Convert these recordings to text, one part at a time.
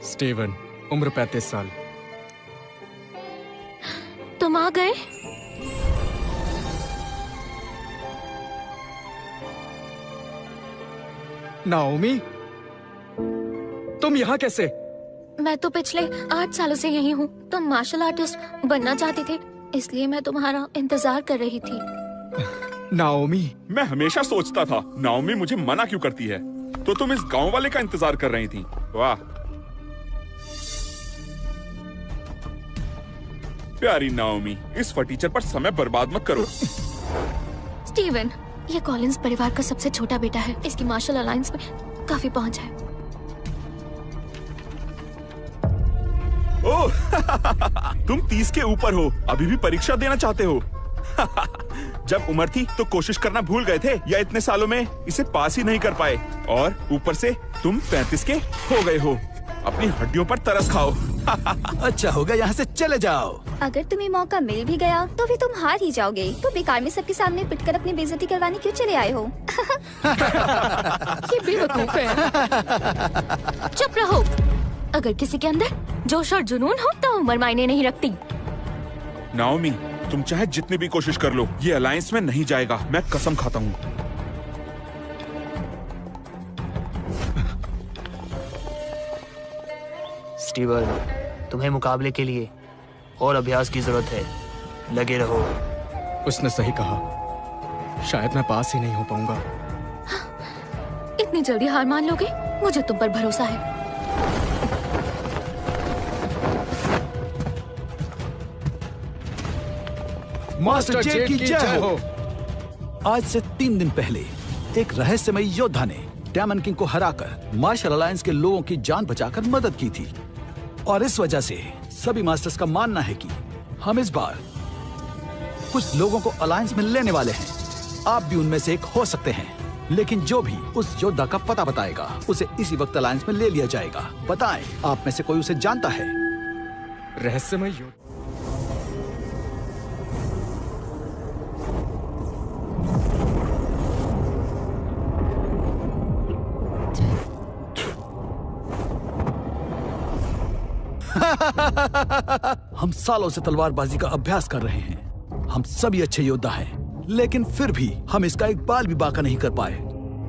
Steven, उम्र 35 साल। तुम आ गए? नाओमी, तुम यहाँ कैसे? मैं तो पिछले 8 सालों से यही हूँ। तुम मार्शल आर्टिस्ट बनना चाहते थे, इसलिए मैं तुम्हारा इंतजार कर रही थी। नाओमी, मैं हमेशा सोचता था नाओमी मुझे मना क्यों करती है, तो तुम इस गांव वाले का इंतजार कर रही थी। वाह, प्यारी नाओमी, इस फटीचर पर समय बर्बाद मत करो। स्टीवन, ये कॉलिंस परिवार का सबसे छोटा बेटा है। इसकी मार्शल अलायंस में काफी पहुंच है। ओह, तुम 30 के ऊपर हो, अभी भी परीक्षा देना चाहते हो? जब उम्र थी तो कोशिश करना भूल गए थे, या इतने सालों में इसे पास ही नहीं कर पाए, और ऊपर से तुम 35 के हो गए हो। अपनी हड्डियों पर तरस खाओ। अच्छा होगा यहाँ से चले जाओ। अगर तुम्हें मौका मिल भी गया तो भी तुम हार ही जाओगे। तो बेकार में सबके सामने पिटकर अपनी बेइज्जती करवाने क्यों चले आए हो? ये बेवकूफ है। चुप रहो। अगर किसी के अंदर जोश और जुनून हो तो उम्र मायने नहीं रखती। नाओमी, तुम चाहे जितनी भी कोशिश कर लो, ये अलायंस में नहीं जाएगा। मैं कसम खाता हूँ। स्टीवन, तुम्हें मुकाबले के लिए और अभ्यास की जरूरत है। लगे रहो। उसने सही कहा। शायद मैं पास ही नहीं हो पाऊंगा। इतनी जल्दी हार मान लोगे? मुझे तुम पर भरोसा है। मास्टर जेड की जय हो। आज से 3 दिन पहले एक रहस्यमयी योद्धा ने डेमन किंग को हराकर मार्शल अलायंस के लोगों की जान बचाकर मदद की थी, और इस वजह से सभी मास्टर्स का मानना है कि हम इस बार कुछ लोगों को अलायंस में लेने वाले हैं। आप भी उनमें से एक हो सकते हैं, लेकिन जो भी उस योद्धा का पता बताएगा उसे इसी वक्त अलायंस में ले लिया जाएगा। बताएं, आप में से कोई उसे जानता है? रहस्यमय युद्ध। हम सालों से तलवारबाजी का अभ्यास कर रहे हैं। हम सभी अच्छे योद्धा हैं, लेकिन फिर भी हम इसका एक बाल भी बांका नहीं कर पाए।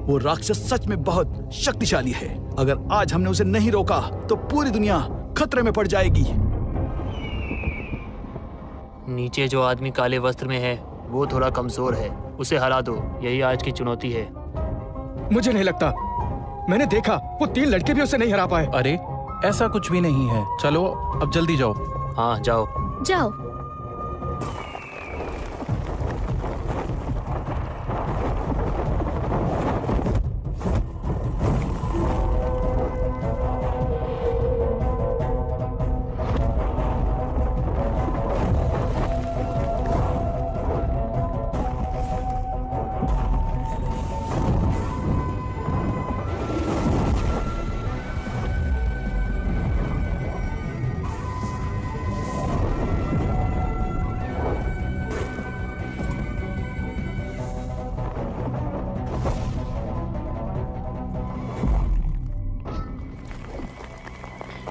वो राक्षस सच में बहुत शक्तिशाली है। अगर आज हमने उसे नहीं रोका तो पूरी दुनिया खतरे में पड़ जाएगी। नीचे जो आदमी काले वस्त्र में है वो थोड़ा कमजोर है, उसे हरा दो। यही आज की चुनौती है। मुझे नहीं लगता। मैंने देखा, वो 3 लड़के भी उसे नहीं हरा पाए। अरे ऐसा कुछ भी नहीं है। चलो अब जल्दी जाओ। हाँ जाओ। जाओ।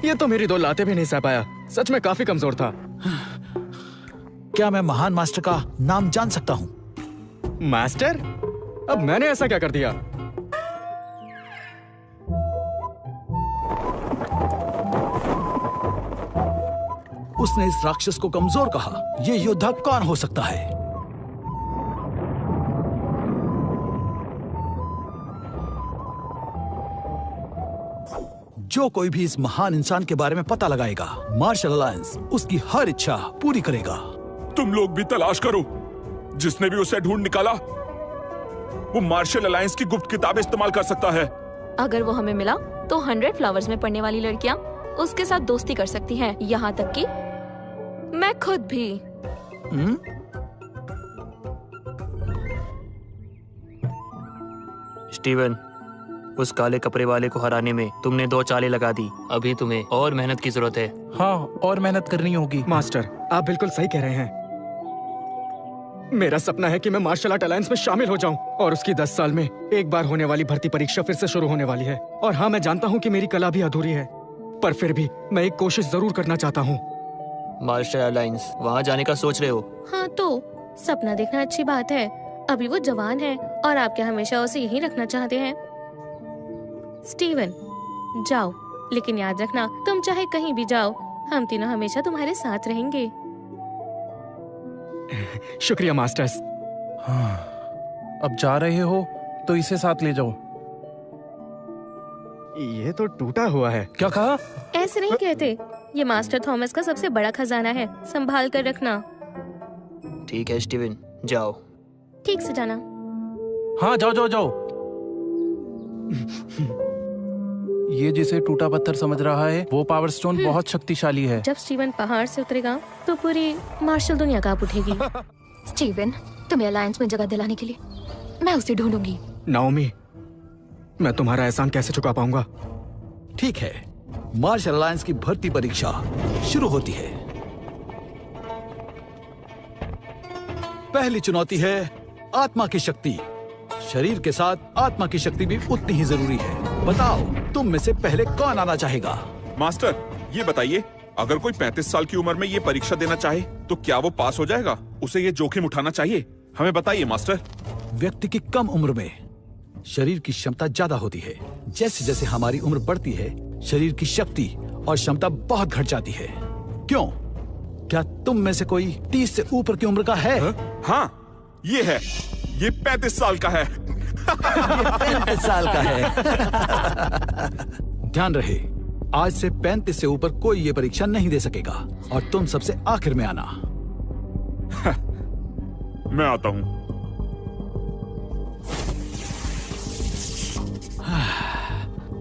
ये तो मेरी 2 लातें भी नहीं सह पाया। सच में काफी कमजोर था। क्या मैं महान मास्टर का नाम जान सकता हूँ? मास्टर? अब मैंने ऐसा क्या कर दिया? उसने इस राक्षस को कमजोर कहा। ये योद्धा कौन हो सकता है? जो कोई भी इस महान इंसान के बारे में पता लगाएगा, मार्शल अलायंस उसकी हर इच्छा पूरी करेगा। तुम लोग भी तलाश करो। जिसने भी उसे ढूंढ निकाला वो मार्शल अलायंस की गुप्त किताबें इस्तेमाल कर सकता है। अगर वो हमें मिला तो 100 फ्लावर्स में पढ़ने वाली लड़कियां उसके साथ दोस्ती कर सकती हैं, यहाँ तक कि मैं खुद भी। स्टीवन, उस काले कपड़े वाले को हराने में तुमने 2 चालें लगा दी। अभी तुम्हें और मेहनत की जरूरत है। हाँ, और मेहनत करनी होगी। मास्टर, आप बिल्कुल सही कह रहे हैं। मेरा सपना है कि मैं मार्शल आर्ट अलायंस में शामिल हो जाऊं, और उसकी 10 साल में एक बार होने वाली भर्ती परीक्षा फिर से शुरू होने वाली है। और हाँ, मैं जानता हूँ कि मेरी कला भी अधूरी है, पर फिर भी मैं एक कोशिश जरूर करना चाहता हूँ। मार्शल अलायंस, वहाँ जाने का सोच रहे हो? हाँ तो सपना देखना अच्छी बात है। अभी वो जवान है और आप क्या हमेशा उसे यहीं रखना चाहते हैं? स्टीवन, जाओ, लेकिन याद रखना तुम चाहे कहीं भी जाओ, हम तीनों हमेशा तुम्हारे साथ रहेंगे। शुक्रिया मास्टर्स। हाँ, अब जा रहे हो तो इसे साथ ले जाओ। ये तो टूटा हुआ है। क्या कहा? ऐसे नहीं कहते, ये मास्टर थॉमस का सबसे बड़ा खजाना है, संभाल कर रखना। ठीक है स्टीवन, जाओ। ठीक से जाना। हाँ, जाओ जाओ जाओ। ये जिसे टूटा पत्थर समझ रहा है, वो पावर स्टोन बहुत शक्तिशाली है। जब स्टीवन पहाड़ से उतरेगा तो पूरी मार्शल दुनिया कांप उठेगी। स्टीवन, तुम्हें अलायंस में जगह दिलाने के लिए मैं उसे ढूंढूंगी। नाओमी, मैं तुम्हारा एहसान कैसे चुका पाऊंगा? ठीक है, मार्शल अलायंस की भर्ती परीक्षा शुरू होती है। पहली चुनौती है आत्मा की शक्ति। शरीर के साथ आत्मा की शक्ति भी उतनी ही जरूरी है। बताओ, तुम में से पहले कौन आना चाहेगा? मास्टर, ये बताइए, अगर कोई 35 साल की उम्र में ये परीक्षा देना चाहे तो क्या वो पास हो जाएगा? उसे ये जोखिम उठाना चाहिए? हमें बताइए मास्टर। व्यक्ति की कम उम्र में शरीर की क्षमता ज्यादा होती है। जैसे जैसे हमारी उम्र बढ़ती है, शरीर की शक्ति और क्षमता बहुत घट जाती है। क्यों? क्या तुम में से कोई 30 से ऊपर की उम्र का है? हाँ, ये है। ये 35 साल का है। 35 साल का है। ध्यान रहे, आज से 35 से ऊपर कोई ये परीक्षा नहीं दे सकेगा और तुम सबसे आखिर में आना। मैं आता हूँ।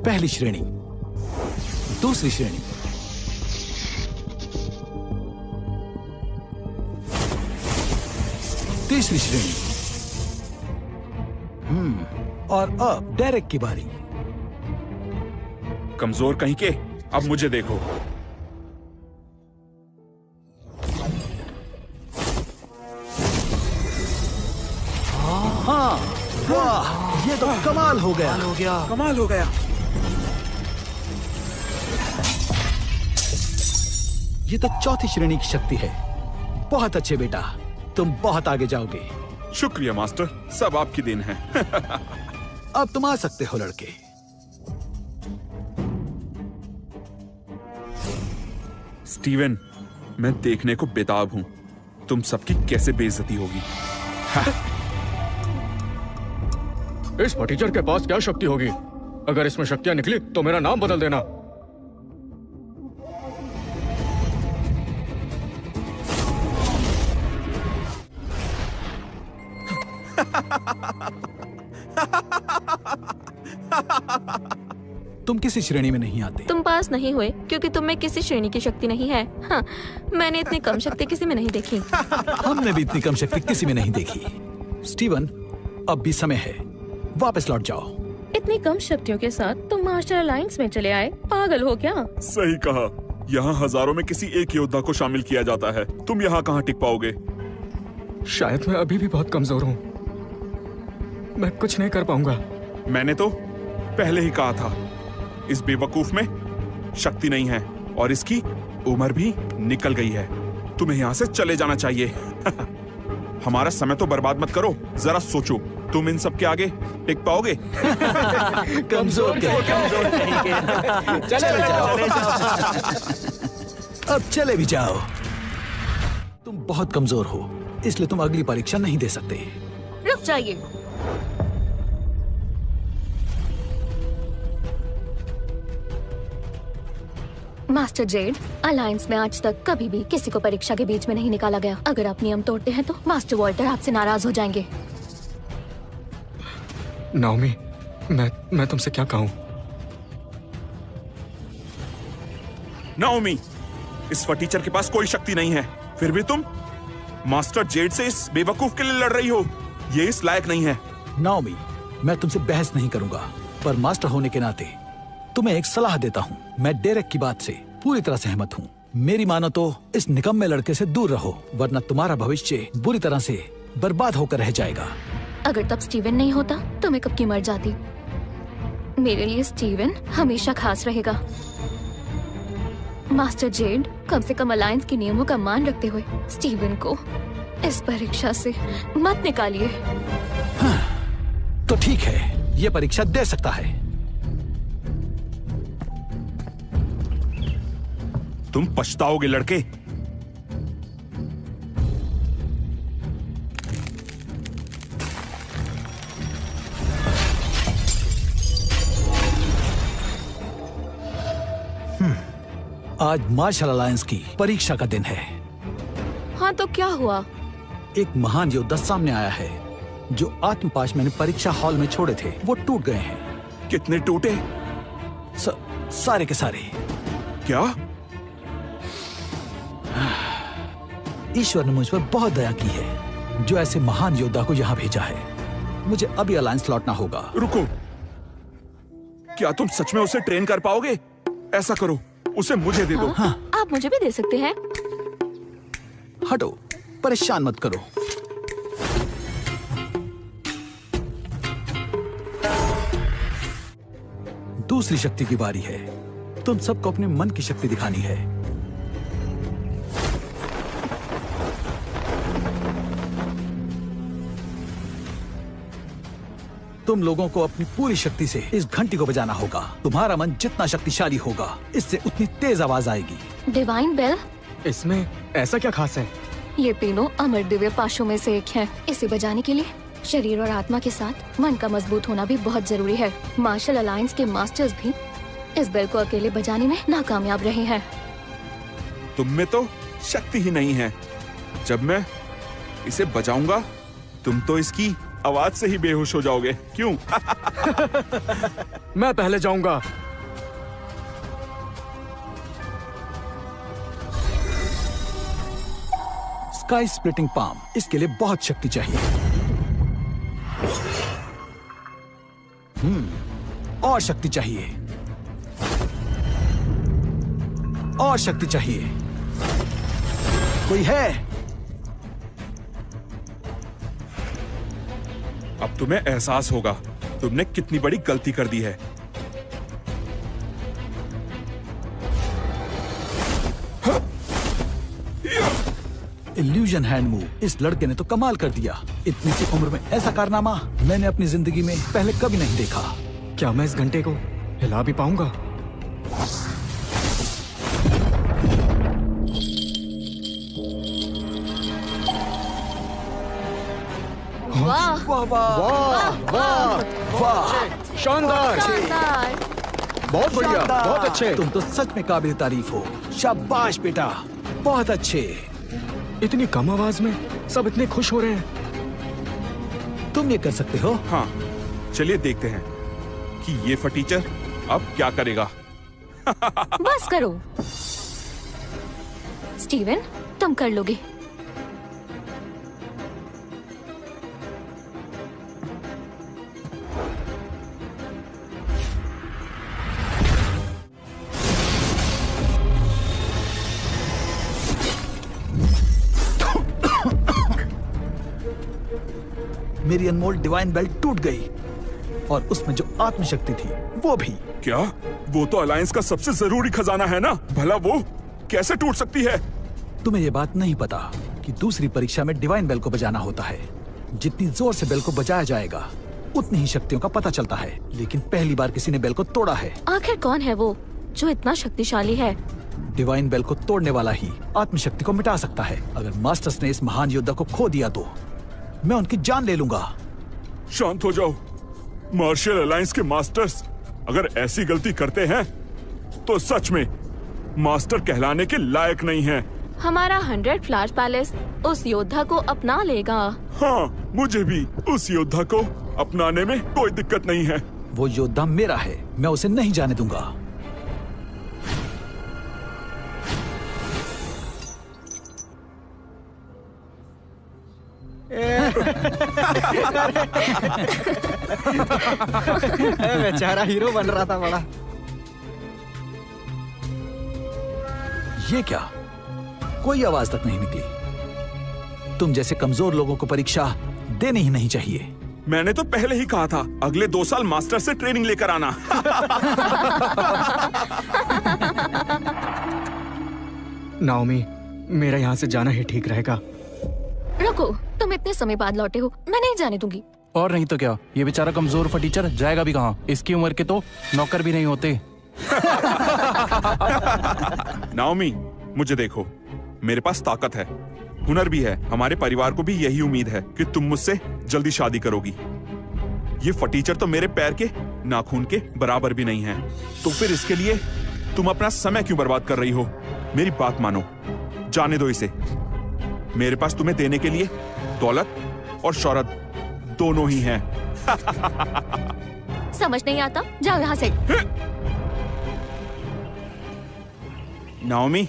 पहली श्रेणी, दूसरी श्रेणी, तीसरी श्रेणी। और अब डेरेक की बारी। कमजोर कहीं के, अब मुझे देखो। हाँ, वाह, ये तो कमाल हो गया। कमाल हो गया। ये तो चौथी श्रेणी की शक्ति है। बहुत अच्छे बेटा, तुम बहुत आगे जाओगे। शुक्रिया मास्टर, सब आपकी देन है। अब तुम आ सकते हो लड़के। स्टीवन, मैं देखने को बेताब हूँ तुम सबकी कैसे बेइज्जती होगी। इस फटीचर के पास क्या शक्ति होगी? अगर इसमें शक्तियां निकली तो मेरा नाम बदल देना। तुम किसी श्रेणी में नहीं आते। तुम पास नहीं हुए क्योंकि तुम में किसी श्रेणी की शक्ति नहीं है। हाँ, मैंने इतनी कम शक्ति किसी में नहीं देखी। हमने भी इतनी कम शक्ति किसी में नहीं देखी। स्टीवन, अब भी समय है, वापस लौट जाओ। इतनी कम शक्तियों के साथ तुम मार्शल अलायंस में चले आए, पागल हो क्या? सही कहा, यहाँ हजारों में किसी एक योद्धा को शामिल किया जाता है। तुम यहाँ कहाँ टिक पाओगे? शायद मैं अभी भी बहुत कमजोर हूँ, मैं कुछ नहीं कर पाऊंगा। मैंने तो पहले ही कहा था, इस बेवकूफ में शक्ति नहीं है और इसकी उम्र भी निकल गई है। तुम्हें यहाँ से चले जाना चाहिए। हमारा समय तो बर्बाद मत करो, जरा सोचो, तुम इन सब के आगे टिक पाओगे? कमजोर चले जाओ। अब चले भी जाओ। तुम बहुत कमजोर हो, इसलिए तुम अगली परीक्षा नहीं दे सकते। रुक जाइए। मास्टर जेड, अलायंस में आज तक कभी भी किसी को परीक्षा के बीच में नहीं निकाला गया। अगर आप नियम तोड़ते हैं तो मास्टर वॉल्टर आपसे नाराज हो जाएंगे। नाओमी, मैं तुमसे क्या कहूँ? नाओमी, इस फटीचर के पास कोई शक्ति नहीं है, फिर भी तुम मास्टर जेड से इस बेवकूफ के लिए लड़ रही हो। ये इस लायक नहीं है। नाओमी, मैं तुमसे बहस नहीं करूंगा, पर मास्टर होने के नाते तुम्हें एक सलाह देता हूँ। मैं डेरेक की बात से पूरी तरह सहमत हूँ। मेरी मानो तो इस निकम्मे लड़के से दूर रहो, वरना तुम्हारा भविष्य बुरी तरह से बर्बाद होकर रह जाएगा। अगर तब स्टीवन नहीं होता तो मैं कब की मर जाती। मेरे लिए स्टीवन हमेशा खास रहेगा। मास्टर जेड, कम से कम अलायंस के नियमों का मान रखते हुए स्टीवन को इस परीक्षा से मत निकालिए। तो ठीक है, ये परीक्षा दे सकता है। तुम पछताओगे लड़के। आज मार्शल अलायंस की परीक्षा का दिन है। हाँ तो क्या हुआ? एक महान योद्धा सामने आया है। जो आत्मपाश मैंने परीक्षा हॉल में छोड़े थे वो टूट गए हैं। कितने टूटे? सारे के सारे। क्या? ईश्वर ने मुझ पर बहुत दया की है जो ऐसे महान योद्धा को यहाँ भेजा है। मुझे अभी अलायंस लौटना होगा। रुको, क्या तुम सच में उसे ट्रेन कर पाओगे? ऐसा करो, उसे मुझे दे दो। हाँ? आप मुझे भी दे सकते हैं। हटो, परेशान मत करो। दूसरी शक्ति की बारी है। तुम सबको अपने मन की शक्ति दिखानी है। तुम लोगों को अपनी पूरी शक्ति से इस घंटी को बजाना होगा। तुम्हारा मन जितना शक्तिशाली होगा, इससे उतनी तेज आवाज आएगी। Divine bell? इसमें ऐसा क्या खास है? ये तीनों अमर दिव्य पाशों में से एक है। इसे बजाने के लिए शरीर और आत्मा के साथ मन का मजबूत होना भी बहुत जरूरी है। मार्शल अलायंस के मास्टर्स भी इस बेल को अकेले बजाने में नाकामयाब रहे हैं। तुम में तो शक्ति ही नहीं है। जब मैं इसे बजाऊंगा, तुम तो इसकी आवाज से ही बेहोश हो जाओगे। क्यों? मैं पहले जाऊंगा। स्काई स्प्लिटिंग पाम, इसके लिए बहुत शक्ति चाहिए। और शक्ति चाहिए, और शक्ति चाहिए। कोई है? अब तुम्हें एहसास होगा तुमने कितनी बड़ी गलती कर दी है। इल्यूजन हैंड मूव, इस लड़के ने तो कमाल कर दिया। इतनी सी उम्र में ऐसा कारनामा मैंने अपनी जिंदगी में पहले कभी नहीं देखा। क्या मैं इस घंटे को हिला भी पाऊंगा? वाह वाह वाह वाह वाह वाह, शानदार, बहुत बढ़िया, बहुत अच्छे। तुम तो सच में काबिल तारीफ हो। शाबाश बेटा, बहुत अच्छे। इतनी कम आवाज में सब इतने खुश हो रहे हैं। तुम ये कर सकते हो। हाँ, चलिए देखते हैं कि ये फटीचर अब क्या करेगा। बस करो स्टीवन, तुम कर लोगे। मेरी अनमोल डिवाइन बेल्ट टूट गई और उसमें जो आत्मशक्ति थी वो भी। क्या? वो तो अलायंस का सबसे जरूरी खजाना है ना, भला वो कैसे टूट सकती है? तुम्हें ये बात नहीं पता कि दूसरी परीक्षा में डिवाइन बेल को बजाना होता है। जितनी जोर से बेल को बजाया जाएगा उतनी ही शक्तियों का पता चलता है। लेकिन पहली बार किसी ने बेल को तोड़ा है। आखिर कौन है वो जो इतना शक्तिशाली है? डिवाइन बेल को तोड़ने वाला ही आत्मशक्ति को मिटा सकता है। अगर मास्टर्स ने इस महान योद्धा को खो दिया तो मैं उनकी जान ले लूंगा। शांत हो जाओ। मार्शल अलायंस के मास्टर्स अगर ऐसी गलती करते हैं तो सच में मास्टर कहलाने के लायक नहीं हैं। हमारा 100 फ्लैश पैलेस उस योद्धा को अपना लेगा। हाँ, मुझे भी उस योद्धा को अपनाने में कोई दिक्कत नहीं है। वो योद्धा मेरा है, मैं उसे नहीं जाने दूंगा। बेचारा हीरो बन रहा था बड़ा। ये क्या? कोई आवाज तक नहीं निकली। तुम जैसे कमजोर लोगों को परीक्षा देनी ही नहीं चाहिए। मैंने तो पहले ही कहा था अगले 2 साल मास्टर से ट्रेनिंग लेकर आना। नाओमी, मेरा यहाँ से जाना ही ठीक रहेगा। रुको, तुम इतने समय बाद लौटे हो, मैं नहीं जाने दूंगी। और नहीं तो क्या, ये बेचारा कमजोर फटीचर जाएगा भी कहाँ? इसकी उम्र के तो नौकर भी नहीं होते। नाओमी, मुझे देखो, मेरे पास ताकत है, हुनर भी है। हमारे परिवार को भी यही उम्मीद है कि तुम मुझसे जल्दी शादी करोगी। ये फटीचर तो मेरे पैर के नाखून के बराबर भी नहीं है, तो फिर इसके लिए तुम अपना समय क्यों बर्बाद कर रही हो? मेरी बात मानो, जाने दो इसे। मेरे पास तुम्हें देने के लिए दौलत और शौहरत दोनों ही हैं। समझ नहीं आता, जाओ यहाँ से। नाओमी,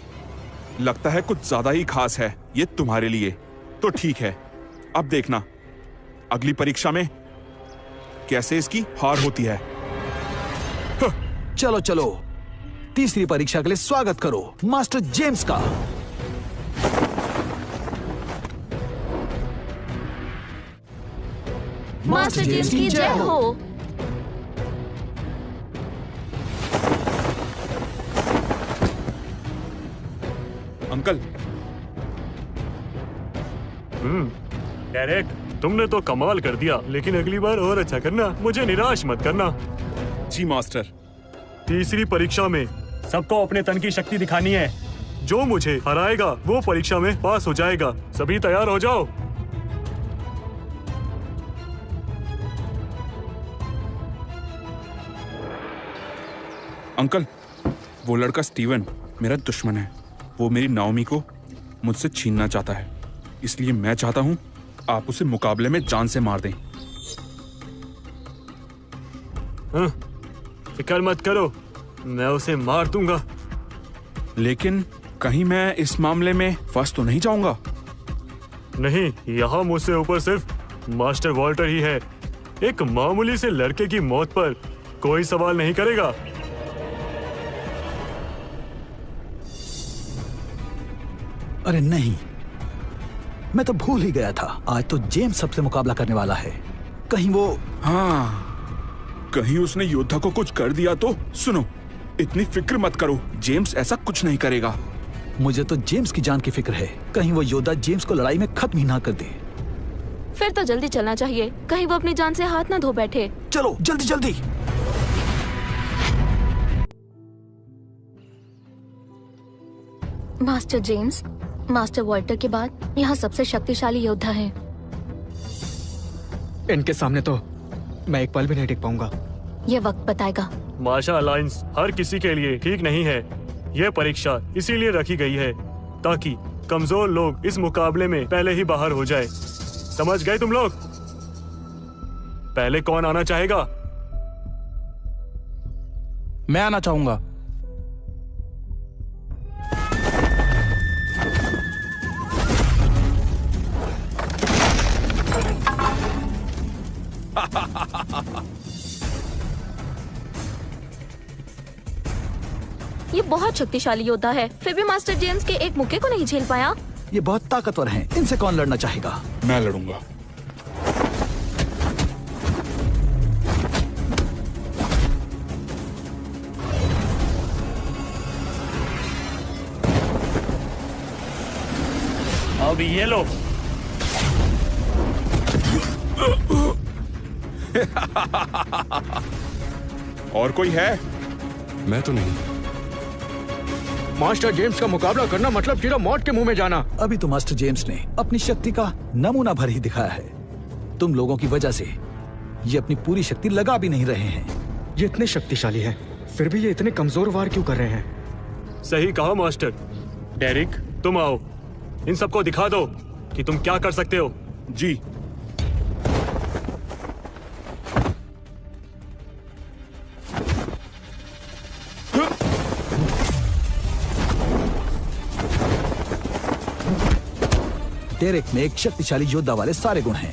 लगता है कुछ ज्यादा ही खास है ये तुम्हारे लिए। तो ठीक है, अब देखना अगली परीक्षा में कैसे इसकी हार होती है। चलो चलो, तीसरी परीक्षा के लिए स्वागत करो मास्टर जेम्स का। मास्टर जेम्स की जय हो। अंकल। डेरेक, तुमने तो कमाल कर दिया, लेकिन अगली बार और अच्छा करना, मुझे निराश मत करना। जी मास्टर। तीसरी परीक्षा में सबको अपने तन की शक्ति दिखानी है। जो मुझे हराएगा वो परीक्षा में पास हो जाएगा। सभी तैयार हो जाओ। अंकल, वो लड़का स्टीवन मेरा दुश्मन है। वो मेरी नाओमी को मुझसे छीनना चाहता है, इसलिए मैं चाहता हूँ आप उसे मुकाबले में जान से मार दें। फिक्र मत करो, मैं उसे मार दूंगा। लेकिन कहीं मैं इस मामले में फंस तो नहीं जाऊंगा? नहीं, यहाँ मुझसे ऊपर सिर्फ मास्टर वॉल्टर ही है। एक मामूली से लड़के की मौत पर कोई सवाल नहीं करेगा। अरे नहीं, मैं तो भूल ही गया था, आज तो जेम्स सबसे मुकाबला करने वाला है। कहीं वो... हाँ, कहीं उसने योद्धा को कुछ कर दिया तो? सुनो, इतनी फिक्र मत करो, जेम्स ऐसा कुछ नहीं करेगा। मुझे तो जेम्स की जान की फिक्र है, कहीं वो योद्धा जेम्स को लड़ाई में खत्म ही ना कर दे। फिर तो जल्दी चलना चाहिए, कहीं वो अपनी जान से हाथ ना धो बैठे। चलो जल्दी जल्दी। मास्टर जेम्स, मास्टर वॉल्टर के बाद यहाँ सबसे शक्तिशाली योद्धा है। इनके सामने तो मैं एक पल भी नहीं टिक पाऊंगा। ये वक्त बताएगा। माशा अलायंस हर किसी के लिए ठीक नहीं है। यह परीक्षा इसीलिए रखी गई है ताकि कमजोर लोग इस मुकाबले में पहले ही बाहर हो जाए। समझ गए तुम लोग? पहले कौन आना चाहेगा? मैं आना चाहूंगा। ये बहुत शक्तिशाली योद्धा है, फिर भी मास्टर जेम्स के एक मुक्के को नहीं झेल पाया। ये बहुत ताकतवर हैं, इनसे कौन लड़ना चाहेगा? मैं लड़ूंगा। अब ये लो। और कोई है? मैं तो नहीं। मास्टर जेम्स का मुकाबला करना मतलब सीधा मौत के मुंह में जाना। अभी तो मास्टर जेम्स ने अपनी शक्ति का नमूना भर ही दिखाया है। तुम लोगों की वजह से ये अपनी पूरी शक्ति लगा भी नहीं रहे हैं। ये इतने शक्तिशाली है, फिर भी ये इतने कमजोर वार क्यों कर रहे हैं? सही कहा मास्टर। डेरिक, तुम आओ, इन सबको दिखा दो कि तुम क्या कर सकते हो। जी। डेरेक में एक शक्तिशाली योद्धा वाले सारे गुण हैं।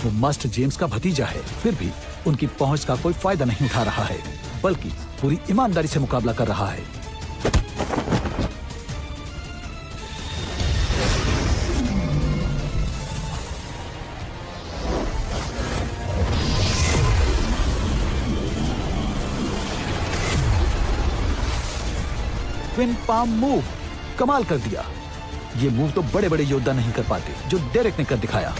वो मास्टर जेम्स का भतीजा है, फिर भी उनकी पहुंच का कोई फायदा नहीं उठा रहा है, बल्कि पूरी ईमानदारी से मुकाबला कर रहा है। Twin palm move. कमाल कर दिया। ये मूव तो बड़े बड़े योद्धा नहीं कर पाते जो डेरेक ने कर दिखाया।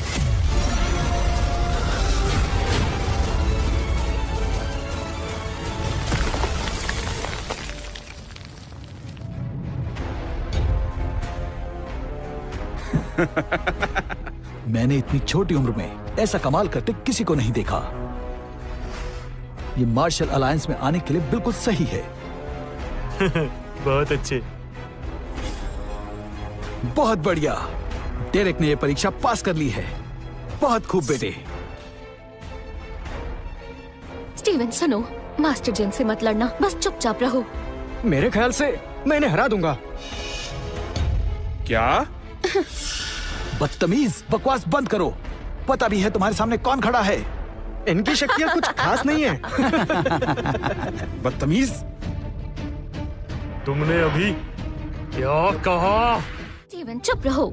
मैंने इतनी छोटी उम्र में ऐसा कमाल करते किसी को नहीं देखा। ये मार्शल अलायंस में आने के लिए बिल्कुल सही है। बहुत अच्छे। बहुत बढ़िया। डेरेक ने ये परीक्षा पास कर ली है। बहुत खूब बेटे। स्टीवन सुनो, मास्टर जेम्स से मत लड़ना, बस चुपचाप रहो। मेरे ख्याल से मैं इन्हें हरा दूंगा। क्या? बदतमीज, बकवास बंद करो। पता भी है तुम्हारे सामने कौन खड़ा है। इनकी शक्तियाँ कुछ खास नहीं है। बदतमीज, तुमने अभी क्या कहा? स्टीवन चुप रहो।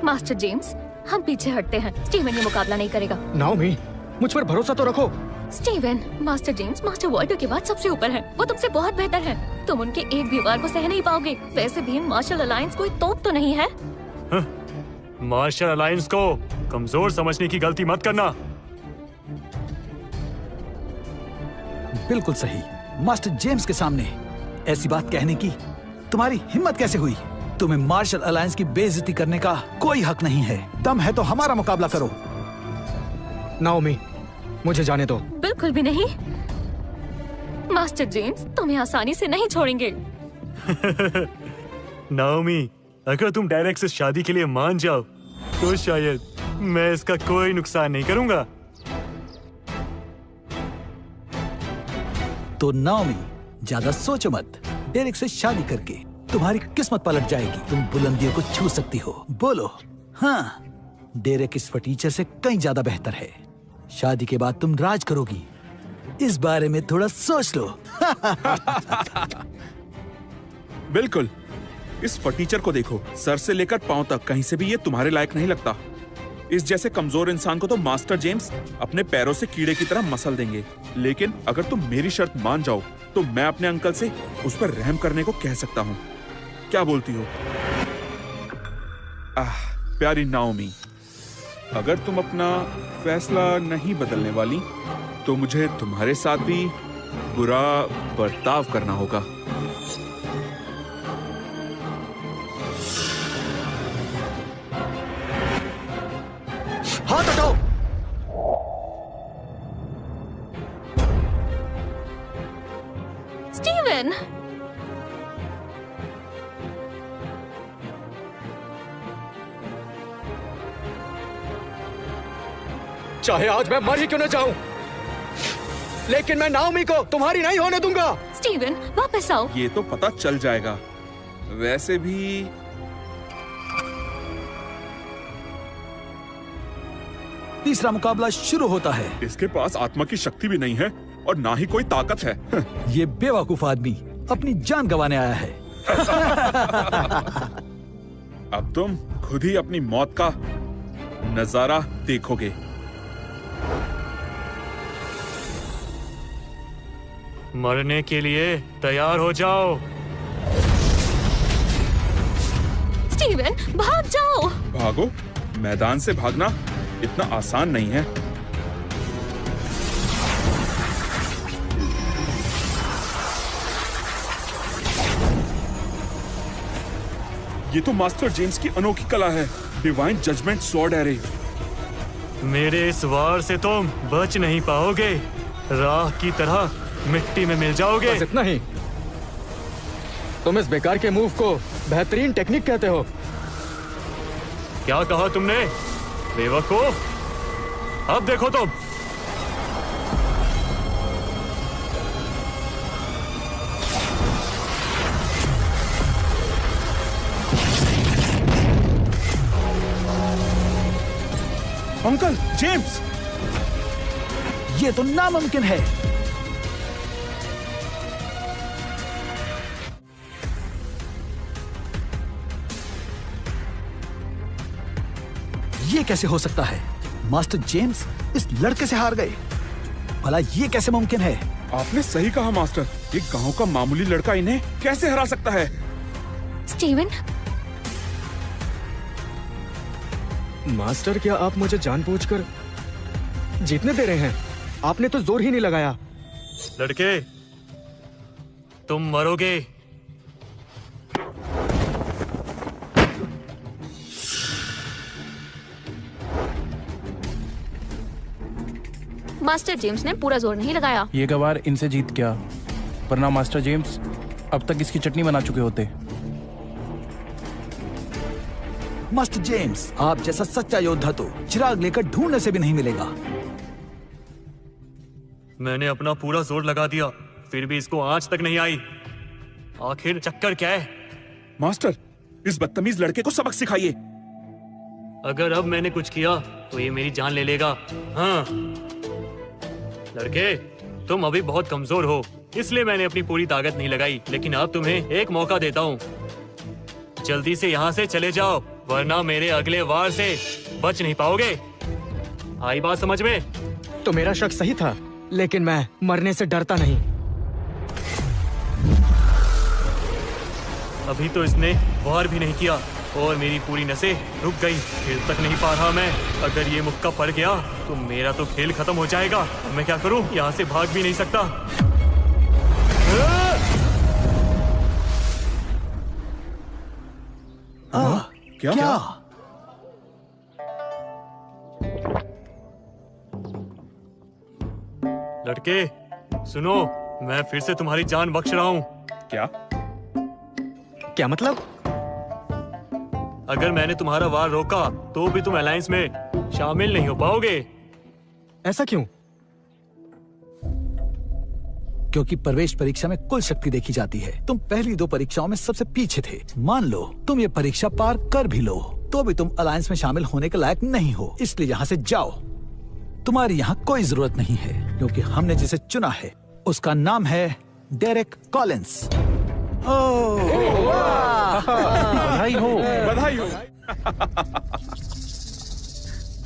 मास्टर जेम्स, हम पीछे हटते हैं। स्टीवन ये मुकाबला नहीं करेगा। नाओमी, मुझ पर भरोसा तो रखो। Steven, master James master Walter के बाद सबसे ऊपर है। वो तुमसे बहुत बेहतर है। तुम उनके एक भी वार को सह नहीं पाओगे। वैसे भी मार्शल अलायंस कोई तोप तो नहीं है। मार्शल अलायंस को कमजोर समझने की गलती मत करना। बिल्कुल सही। मास्टर जेम्स के सामने ऐसी बात कहने की तुम्हारी हिम्मत कैसे हुई? तुम्हें मार्शल अलायंस की बेइज्जती करने का कोई हक नहीं है। दम है तो हमारा मुकाबला करो। नाओमी, मुझे जाने दो। बिल्कुल भी नहीं। मास्टर जेम्स तुम्हें आसानी से नहीं छोड़ेंगे। नाओमी, अगर तुम डेरेक से शादी के लिए मान जाओ तो शायद मैं इसका कोई नुकसान नहीं करूंगा। तो नाओमी, ज्यादा सोचो मत। डेरेक से शादी करके तुम्हारी किस्मत पलट जाएगी। तुम बुलंदियों को छू सकती हो। बोलो हाँ। डेरेक इस फटीचर से कहीं ज्यादा बेहतर है। शादी के बाद तुम राज करोगी। इस बारे में थोड़ा सोच लो। बिल्कुल। इस फटीचर को देखो, सर से लेकर पांव तक कहीं से भी ये तुम्हारे लायक नहीं लगता। इस जैसे कमजोर इंसान को तो मास्टर जेम्स अपने पैरों से कीड़े की तरह मसल देंगे। लेकिन अगर तुम मेरी शर्त मान जाओ तो मैं अपने अंकल से उस पर रहम करने को कह सकता हूँ। क्या बोलती हो? प्यारी नाओमी, अगर तुम अपना फैसला नहीं बदलने वाली तो मुझे तुम्हारे साथ भी बुरा बर्ताव करना होगा। हाथ हटाओ। स्टीवन, चाहे आज मैं मर ही क्यों न जाऊं, लेकिन मैं नाओमी को तुम्हारी नहीं होने दूंगा। स्टीवन वापस आओ। ये तो पता चल जाएगा। वैसे भी तीसरा मुकाबला शुरू होता है। इसके पास आत्मा की शक्ति भी नहीं है और ना ही कोई ताकत है। ये बेवकूफ आदमी अपनी जान गंवाने आया है। अब तुम खुद ही अपनी मौत का नजारा देखोगे। मरने के लिए तैयार हो जाओ। स्टीवन भाग जाओ। भागो? मैदान से भागना इतना आसान नहीं है। ये तो मास्टर जेम्स की अनोखी कला है। Divine judgment sword array. मेरे इस वार से तुम बच नहीं पाओगे। राख की तरह मिट्टी में मिल जाओगे। बस इतना ही। तुम इस बेकार के मूव को बेहतरीन टेक्निक कहते हो। क्या कहा तुमने बेवकूफ? अब देखो तुम। अंकल जेम्स, ये तो नामुमकिन है। ये कैसे हो सकता है? मास्टर जेम्स इस लड़के से हार गए। भला ये कैसे मुमकिन है? आपने सही कहा मास्टर। एक गांव का मामूली लड़का इन्हें कैसे हरा सकता है? स्टीवन, मास्टर, क्या आप मुझे जानबूझकर जीतने दे रहे हैं? आपने तो जोर ही नहीं लगाया। लड़के, तुम मरोगे। मास्टर जेम्स ने पूरा जोर नहीं लगाया। ये गवार इनसे जीत गया, वरना मास्टर जेम्स अब तक इसकी चटनी बना चुके होते। मास्टर जेम्स, आप जैसा सच्चा योद्धा तो चिराग लेकर ढूंढने से भी नहीं मिलेगा। मैंने अपना पूरा जोर लगा दिया, फिर भी इसको आंच तक नहीं आई। आखिर चक्कर क्या है? मास्टर, इस बदतमीज लड़के को सबक सिखाइए। अगर अब मैंने कुछ किया तो ये मेरी जान ले लेगा। हाँ लड़के, तुम अभी बहुत कमजोर हो, इसलिए मैंने अपनी पूरी ताकत नहीं लगाई। लेकिन अब तुम्हें एक मौका देता हूँ, जल्दी से यहाँ से चले जाओ, वरना मेरे अगले वार से बच नहीं पाओगे। आई बात समझ में? तो मेरा शक सही था, लेकिन मैं मरने से डरता नहीं। अभी तो इसने वार भी नहीं किया और मेरी पूरी नसें रुक गई। खेल तक नहीं पा रहा मैं। अगर ये मुक्का पड़ गया तो मेरा तो खेल खत्म हो जाएगा। अब मैं क्या करूं? यहाँ से भाग भी नहीं सकता। क्या? लड़के सुनो, मैं फिर से तुम्हारी जान बख्श रहा हूँ। क्या मतलब? अगर मैंने तुम्हारा वार रोका तो भी तुम अलायंस में शामिल नहीं हो पाओगे। ऐसा क्यों? क्योंकि प्रवेश परीक्षा में कुल शक्ति देखी जाती है। तुम पहली 2 परीक्षाओं में सबसे पीछे थे। मान लो तुम ये परीक्षा पार कर भी लो तो भी तुम अलायंस में शामिल होने के लायक नहीं हो। इसलिए यहाँ से जाओ। तुम्हारी यहाँ कोई जरूरत नहीं है, क्योंकि हमने जिसे चुना है उसका नाम है डेरेक कॉलिंस। बधाई हो। बधाई हो।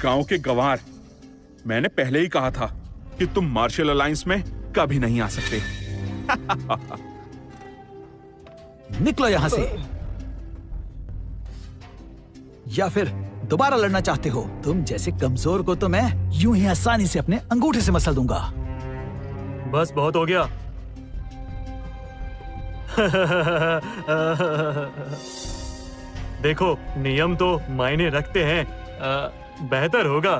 गांव के गवार, मैंने पहले ही कहा था कि तुम मार्शल अलायंस में कभी नहीं आ सकते। निकलो यहाँ से। या फिर दोबारा लड़ना चाहते हो? तुम जैसे कमजोर को तो मैं यूं ही आसानी से अपने अंगूठे से मसल दूंगा। बस बहुत हो गया। देखो, नियम तो मायने रखते हैं। बेहतर होगा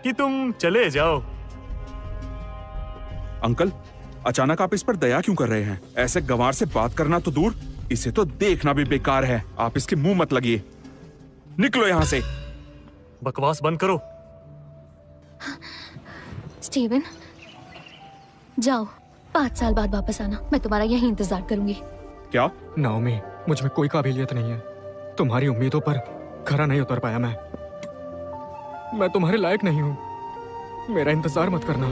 कि तुम चले जाओ। अंकल, अचानक आप इस पर दया क्यों कर रहे हैं? ऐसे गंवार से बात करना तो दूर, इसे तो देखना भी बेकार है। आप इसके मुंह मत लगिए। निकलो यहाँ से। बकवास बंद करो। स्टीवन, जाओ, 5 साल बाद वापस आना। मैं तुम्हारा यही इंतजार करूंगी। क्या? नाओमी, मुझ में कोई काबिलियत नहीं है। तुम्हारी उम्मीदों पर खरा नहीं उतर पाया मैं तुम्हारे लायक नहीं हूँ। मेरा इंतजार मत करना।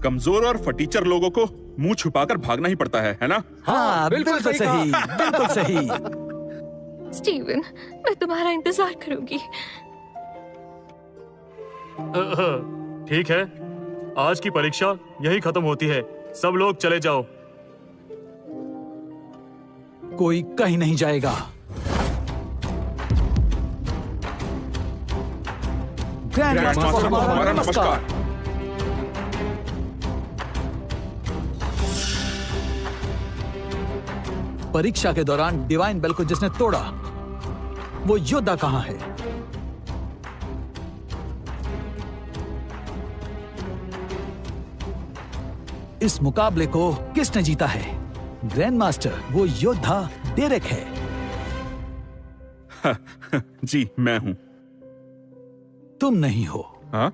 कमजोर और फटीचर लोगों को मुंह छुपाकर भागना ही पड़ता है ना? हाँ, बिल्कुल सही, बिल्कुल सही। स्टीवन, मैं तुम्हारा इंतजार करूंगी। ठीक है, आज की परीक्षा यही खत्म होती है। सब लोग चले जाओ। कोई कहीं नहीं जाएगा। ग्रैंड मास्टर को हमारा नमस्कार। परीक्षा के दौरान डिवाइन बेल को जिसने तोड़ा, वो योद्धा कहाँ है? इस मुकाबले को किसने जीता है? ग्रैंड मास्टर, वो योद्धा डेरेक है। जी, मैं हूँ। तुम नहीं हो। हाँ?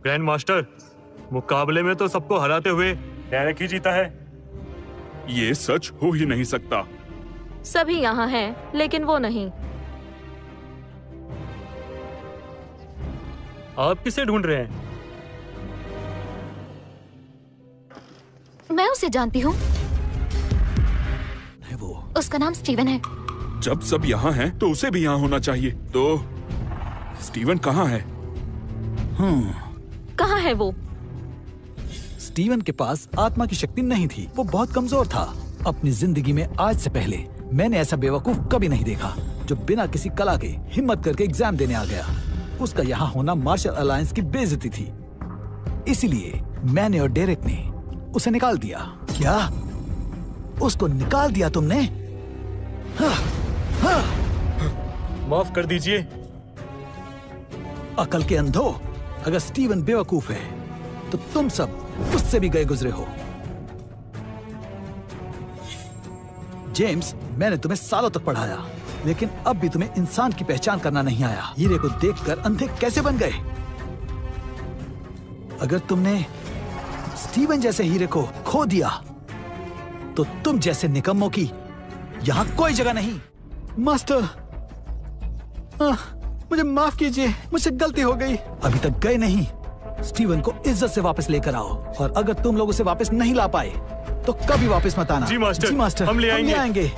ग्रैंड मास्टर, मुकाबले में तो सबको हराते हुए डेरेक ही जीता है। ये सच हो ही नहीं सकता। सभी यहाँ हैं, लेकिन वो नहीं। आप किसे ढूंढ रहे हैं? मैं उसे जानती हूँ। वो उसका नाम स्टीवन है। जब सब यहाँ हैं, तो उसे भी यहाँ होना चाहिए। तो स्टीवन कहाँ है? कहाँ है वो? स्टीवन के पास आत्मा की शक्ति नहीं थी, वो बहुत कमजोर था। अपनी जिंदगी में आज से पहले मैंने ऐसा बेवकूफ कभी नहीं देखा जो बिना किसी कला के हिम्मत करके एग्जाम देने आ गया। उसका यहाँ होना मार्शल अलायंस की बेइज्जती थी, इसीलिए मैंने और डेरेक ने उसे निकाल दिया। क्या? उसको निकाल दिया तुमने? माफ कर दीजिए। अकल के अंधो, अगर स्टीवन बेवकूफ है तो तुम सब उससे भी गए गुजरे हो। जेम्स, मैंने तुम्हें सालों तक पढ़ाया, लेकिन अब भी तुम्हें इंसान की पहचान करना नहीं आया। हीरे को देखकर अंधे कैसे बन गए? अगर तुमने स्टीवन जैसे हीरे को खो दिया तो तुम जैसे निकम्मों की यहाँ कोई जगह नहीं। मास्टर, मुझे माफ कीजिए, मुझसे गलती हो गई। अभी तक गए नहीं, स्टीवन को इज्जत से वापस लेकर आओ, और अगर तुम लोग उसे वापस नहीं ला पाए तो कभी वापस मत आना। जी मास्टर, जी मास्टर, हम ले आएंगे।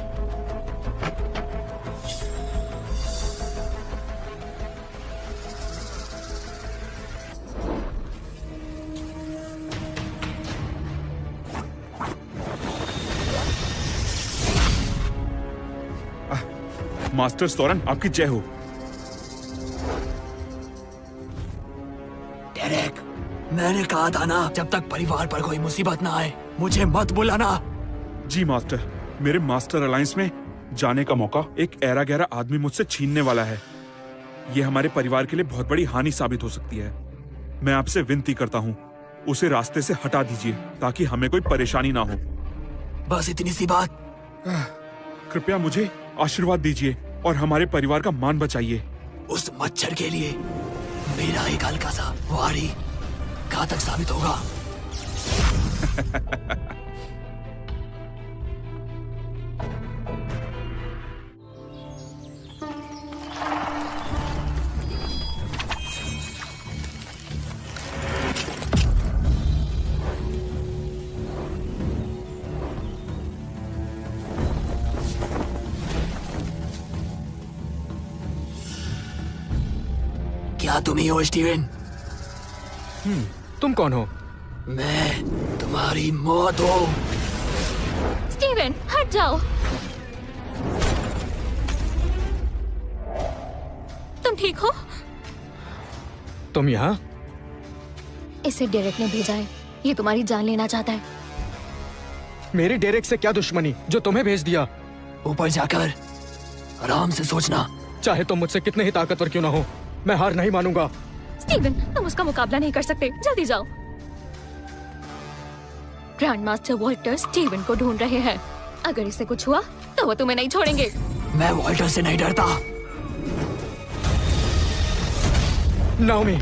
मास्टर सोरन, आपकी जय हो। डेरेक, मैंने कहा था ना, जब तक परिवार पर कोई मुसीबत ना आए मुझे मत बुलाना। जी मास्टर, मेरे मास्टर अलायंस में जाने का मौका एक ऐरा गहरा आदमी मुझसे छीनने वाला है। ये हमारे परिवार के लिए बहुत बड़ी हानि साबित हो सकती है। मैं आपसे विनती करता हूँ, उसे रास्ते से हटा दीजिए ताकि हमें कोई परेशानी ना हो। बस इतनी सी बात? कृपया मुझे आशीर्वाद दीजिए और हमारे परिवार का मान बचाइए। उस मच्छर के लिए मेरा एक हल्का सा वारी घातक साबित होगा। क्या तुम ही हो स्टीवन? तुम कौन हो? मैं तुम्हारी मौत हूँ। स्टीवन, हट जाओ। तुम ठीक हो? तुम यहाँ? इसे डेरेक ने भेजा है, ये तुम्हारी जान लेना चाहता है। मेरी डेरेक से क्या दुश्मनी जो तुम्हें भेज दिया? ऊपर जाकर आराम से सोचना। चाहे तुम मुझसे कितने ही ताकतवर क्यों ना हो, मैं हार नहीं मानूंगा। स्टीवन, तुम उसका मुकाबला नहीं कर सकते, जल्दी जाओ। ग्रैंड मास्टर वॉल्टर स्टीवन को ढूंढ रहे हैं। अगर इसे कुछ हुआ तो वो तुम्हें नहीं छोड़ेंगे। मैं वॉल्टर से नहीं डरता। नाओमी।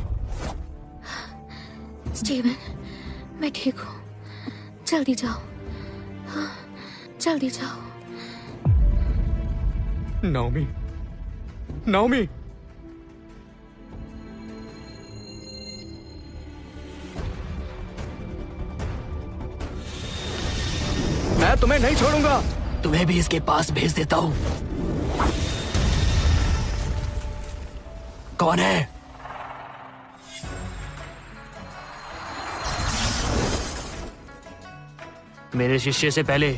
स्टीवन, मैं ठीक हूँ, जल्दी जाओ, हाँ, जल्दी जाओ। Naomi, Naomi. मैं तुम्हें नहीं छोड़ूंगा। तुम्हें भी इसके पास भेज देता हूँ। कौन है? मेरे शिष्य से पहले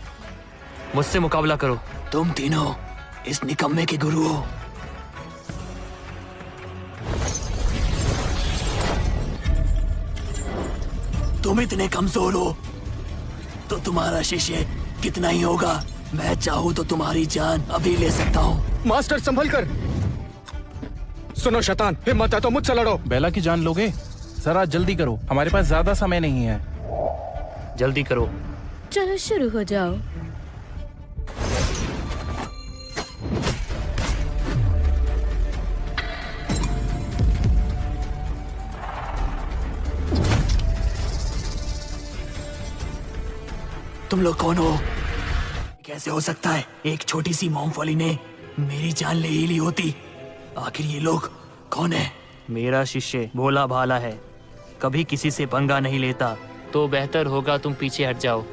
मुझसे मुकाबला करो। तुम तीनों इस निकम्मे के गुरु हो। तुम इतने कमजोर हो तो तुम्हारा शिष्य कितना ही होगा। मैं चाहूँ तो तुम्हारी जान अभी ले सकता हूँ। मास्टर संभल कर। सुनो शैतान, हिम्मत है तो मुझसे लड़ो। बेला की जान लोगे? जरा जल्दी करो, हमारे पास ज्यादा समय नहीं है। जल्दी करो। चलो शुरू हो जाओ। तुम लोग कौन हो? कैसे हो सकता है? एक छोटी सी मूंगफली ने मेरी जान ले ही ली होती। आखिर ये लोग कौन है? मेरा शिष्य भोला भाला है, कभी किसी से पंगा नहीं लेता। तो बेहतर होगा तुम पीछे हट जाओ।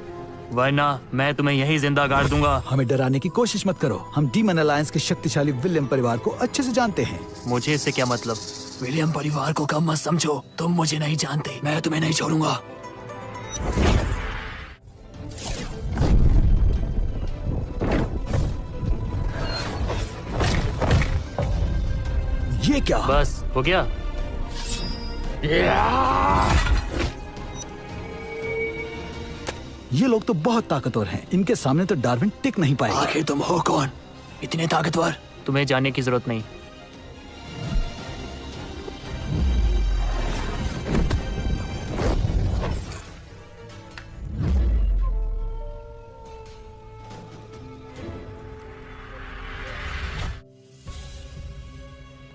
वरना मैं तुम्हें यही जिंदा गाड़ दूंगा। हमें डराने की कोशिश मत करो। हम डीमन अलायंस के शक्तिशाली विलियम परिवार को अच्छे से जानते हैं। मुझे इससे क्या मतलब? विलियम परिवार को कम मत समझो। तुम मुझे नहीं जानते, मैं तुम्हें नहीं छोड़ूंगा। ये क्या? बस हो गया। ये लोग तो बहुत ताकतवर हैं। इनके सामने तो डार्विन टिक नहीं पाएगा। आखिर तुम हो कौन, इतने ताकतवर? तुम्हें जानने की जरूरत नहीं।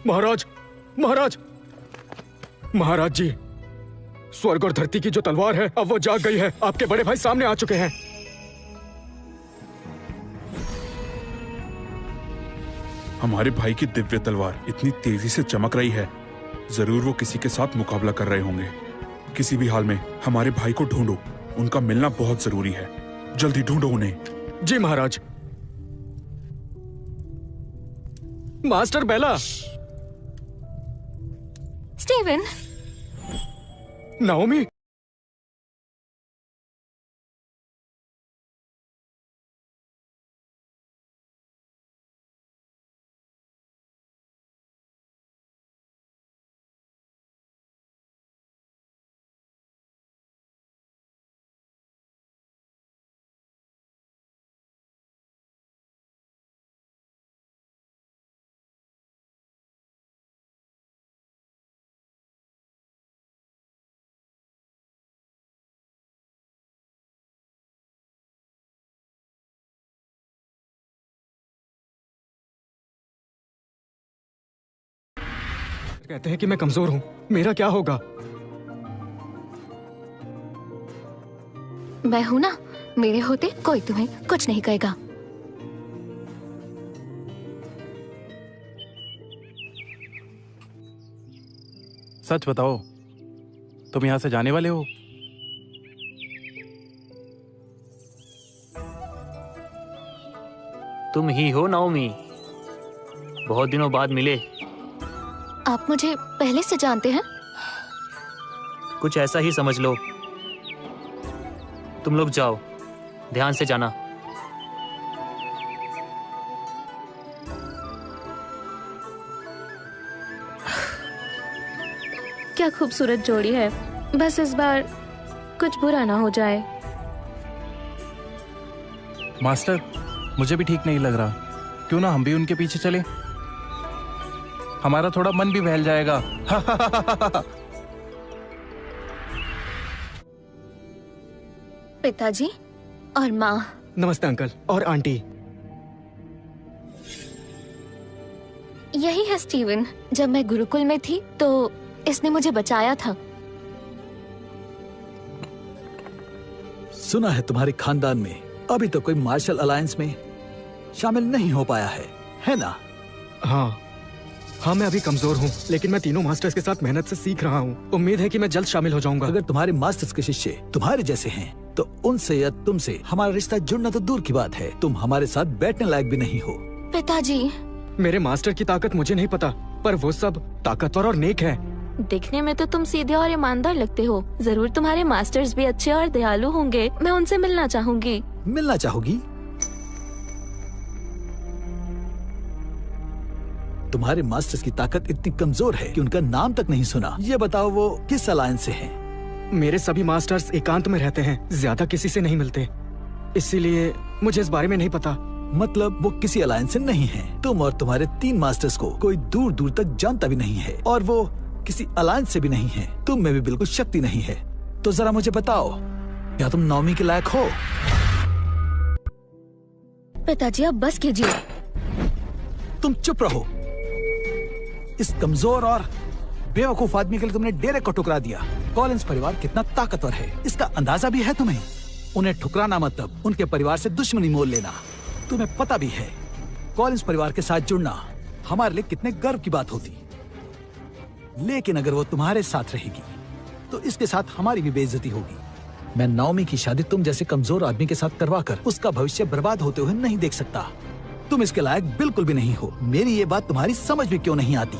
महाराज, महाराज, महाराज जी, स्वर्ग और धरती की जो तलवार है अब वो जाग गई है। आपके बड़े भाई सामने आ चुके हैं। हमारे भाई की दिव्य तलवार इतनी तेजी से चमक रही है, जरूर वो किसी के साथ मुकाबला कर रहे होंगे। किसी भी हाल में हमारे भाई को ढूंढो, उनका मिलना बहुत जरूरी है। जल्दी ढूंढो उन्हें। जी महाराज। मास्टर बेला। स्टीवन। नाओमी। कहते हैं कि मैं कमजोर हूं, मेरा क्या होगा? मैं हूं ना, मेरे होते कोई तुम्हें कुछ नहीं कहेगा। सच बताओ, तुम यहाँ से जाने वाले हो? तुम ही हो नाओमी, बहुत दिनों बाद मिले। आप मुझे पहले से जानते हैं? कुछ ऐसा ही समझ लो। तुम लोग जाओ, ध्यान से जाना। क्या खूबसूरत जोड़ी है। बस इस बार कुछ बुरा ना हो जाए। मास्टर, मुझे भी ठीक नहीं लग रहा। क्यों ना हम भी उनके पीछे चले? हमारा थोड़ा मन भी बहल जाएगा। पिताजी और माँ। नमस्ते अंकल और आंटी। यही है स्टीवन। जब मैं गुरुकुल में थी तो इसने मुझे बचाया था। सुना है तुम्हारे खानदान में अभी तो कोई मार्शल अलायंस में शामिल नहीं हो पाया है ना? हाँ, मैं अभी कमजोर हूँ, लेकिन मैं तीनों मास्टर्स के साथ मेहनत से सीख रहा हूँ। उम्मीद है कि मैं जल्द शामिल हो जाऊंगा। अगर तुम्हारे मास्टर्स के शिष्य तुम्हारे जैसे हैं, तो उनसे या तुमसे हमारा रिश्ता जुड़ना तो दूर की बात है, तुम हमारे साथ बैठने लायक भी नहीं हो। पिताजी, मेरे मास्टर की ताकत मुझे नहीं पता, पर वो सब ताकतवर और नेक है। दिखने में तो तुम सीधे और ईमानदार लगते हो। जरूर तुम्हारे मास्टर्स भी अच्छे और दयालु होंगे। मैं उनसे मिलना चाहूंगी। मिलना चाहोगी? तुम्हारे मास्टर्स की ताकत इतनी कमजोर है कि उनका नाम तक नहीं सुना। ये बताओ वो किस अलायंस से हैं? मेरे सभी मास्टर्स एकांत में रहते हैं, ज्यादा किसी से नहीं मिलते, इसीलिए मुझे इस बारे में नहीं पता। मतलब वो किसी अलायंस से नहीं हैं। तुम और तुम्हारे 3 मास्टर्स को कोई दूर दूर तक जानता भी नहीं है, और वो किसी अलायंस से भी नहीं है। तुम में भी बिल्कुल शक्ति नहीं है। तो जरा मुझे बताओ, क्या तुम नाओमी के लायक हो? पिताजी अब बस कीजिए। तुम चुप रहो। इस कमजोर और बेवकूफ आदमी के लिए तुमने डेरे को ठुकरा दिया। कॉलिंस परिवार कितना ताकतवर है, इसका अंदाजा भी है तुम्हें? उन्हें ठुकराना मतलब उनके परिवार से दुश्मनी मोल लेना। तुम्हें पता भी है कॉलिंस परिवार के साथ जुड़ना हमारे लिए कितने गर्व की बात होती। लेकिन अगर वो तुम्हारे साथ रहेगी तो इसके साथ हमारी भी बेइज्जती होगी। मैं नाओमी की शादी तुम जैसे कमजोर आदमी के साथ करवा कर उसका भविष्य बर्बाद होते हुए नहीं देख सकता। तुम इसके लायक बिल्कुल भी नहीं हो। मेरी ये बात तुम्हारी समझ में क्यों नहीं आती?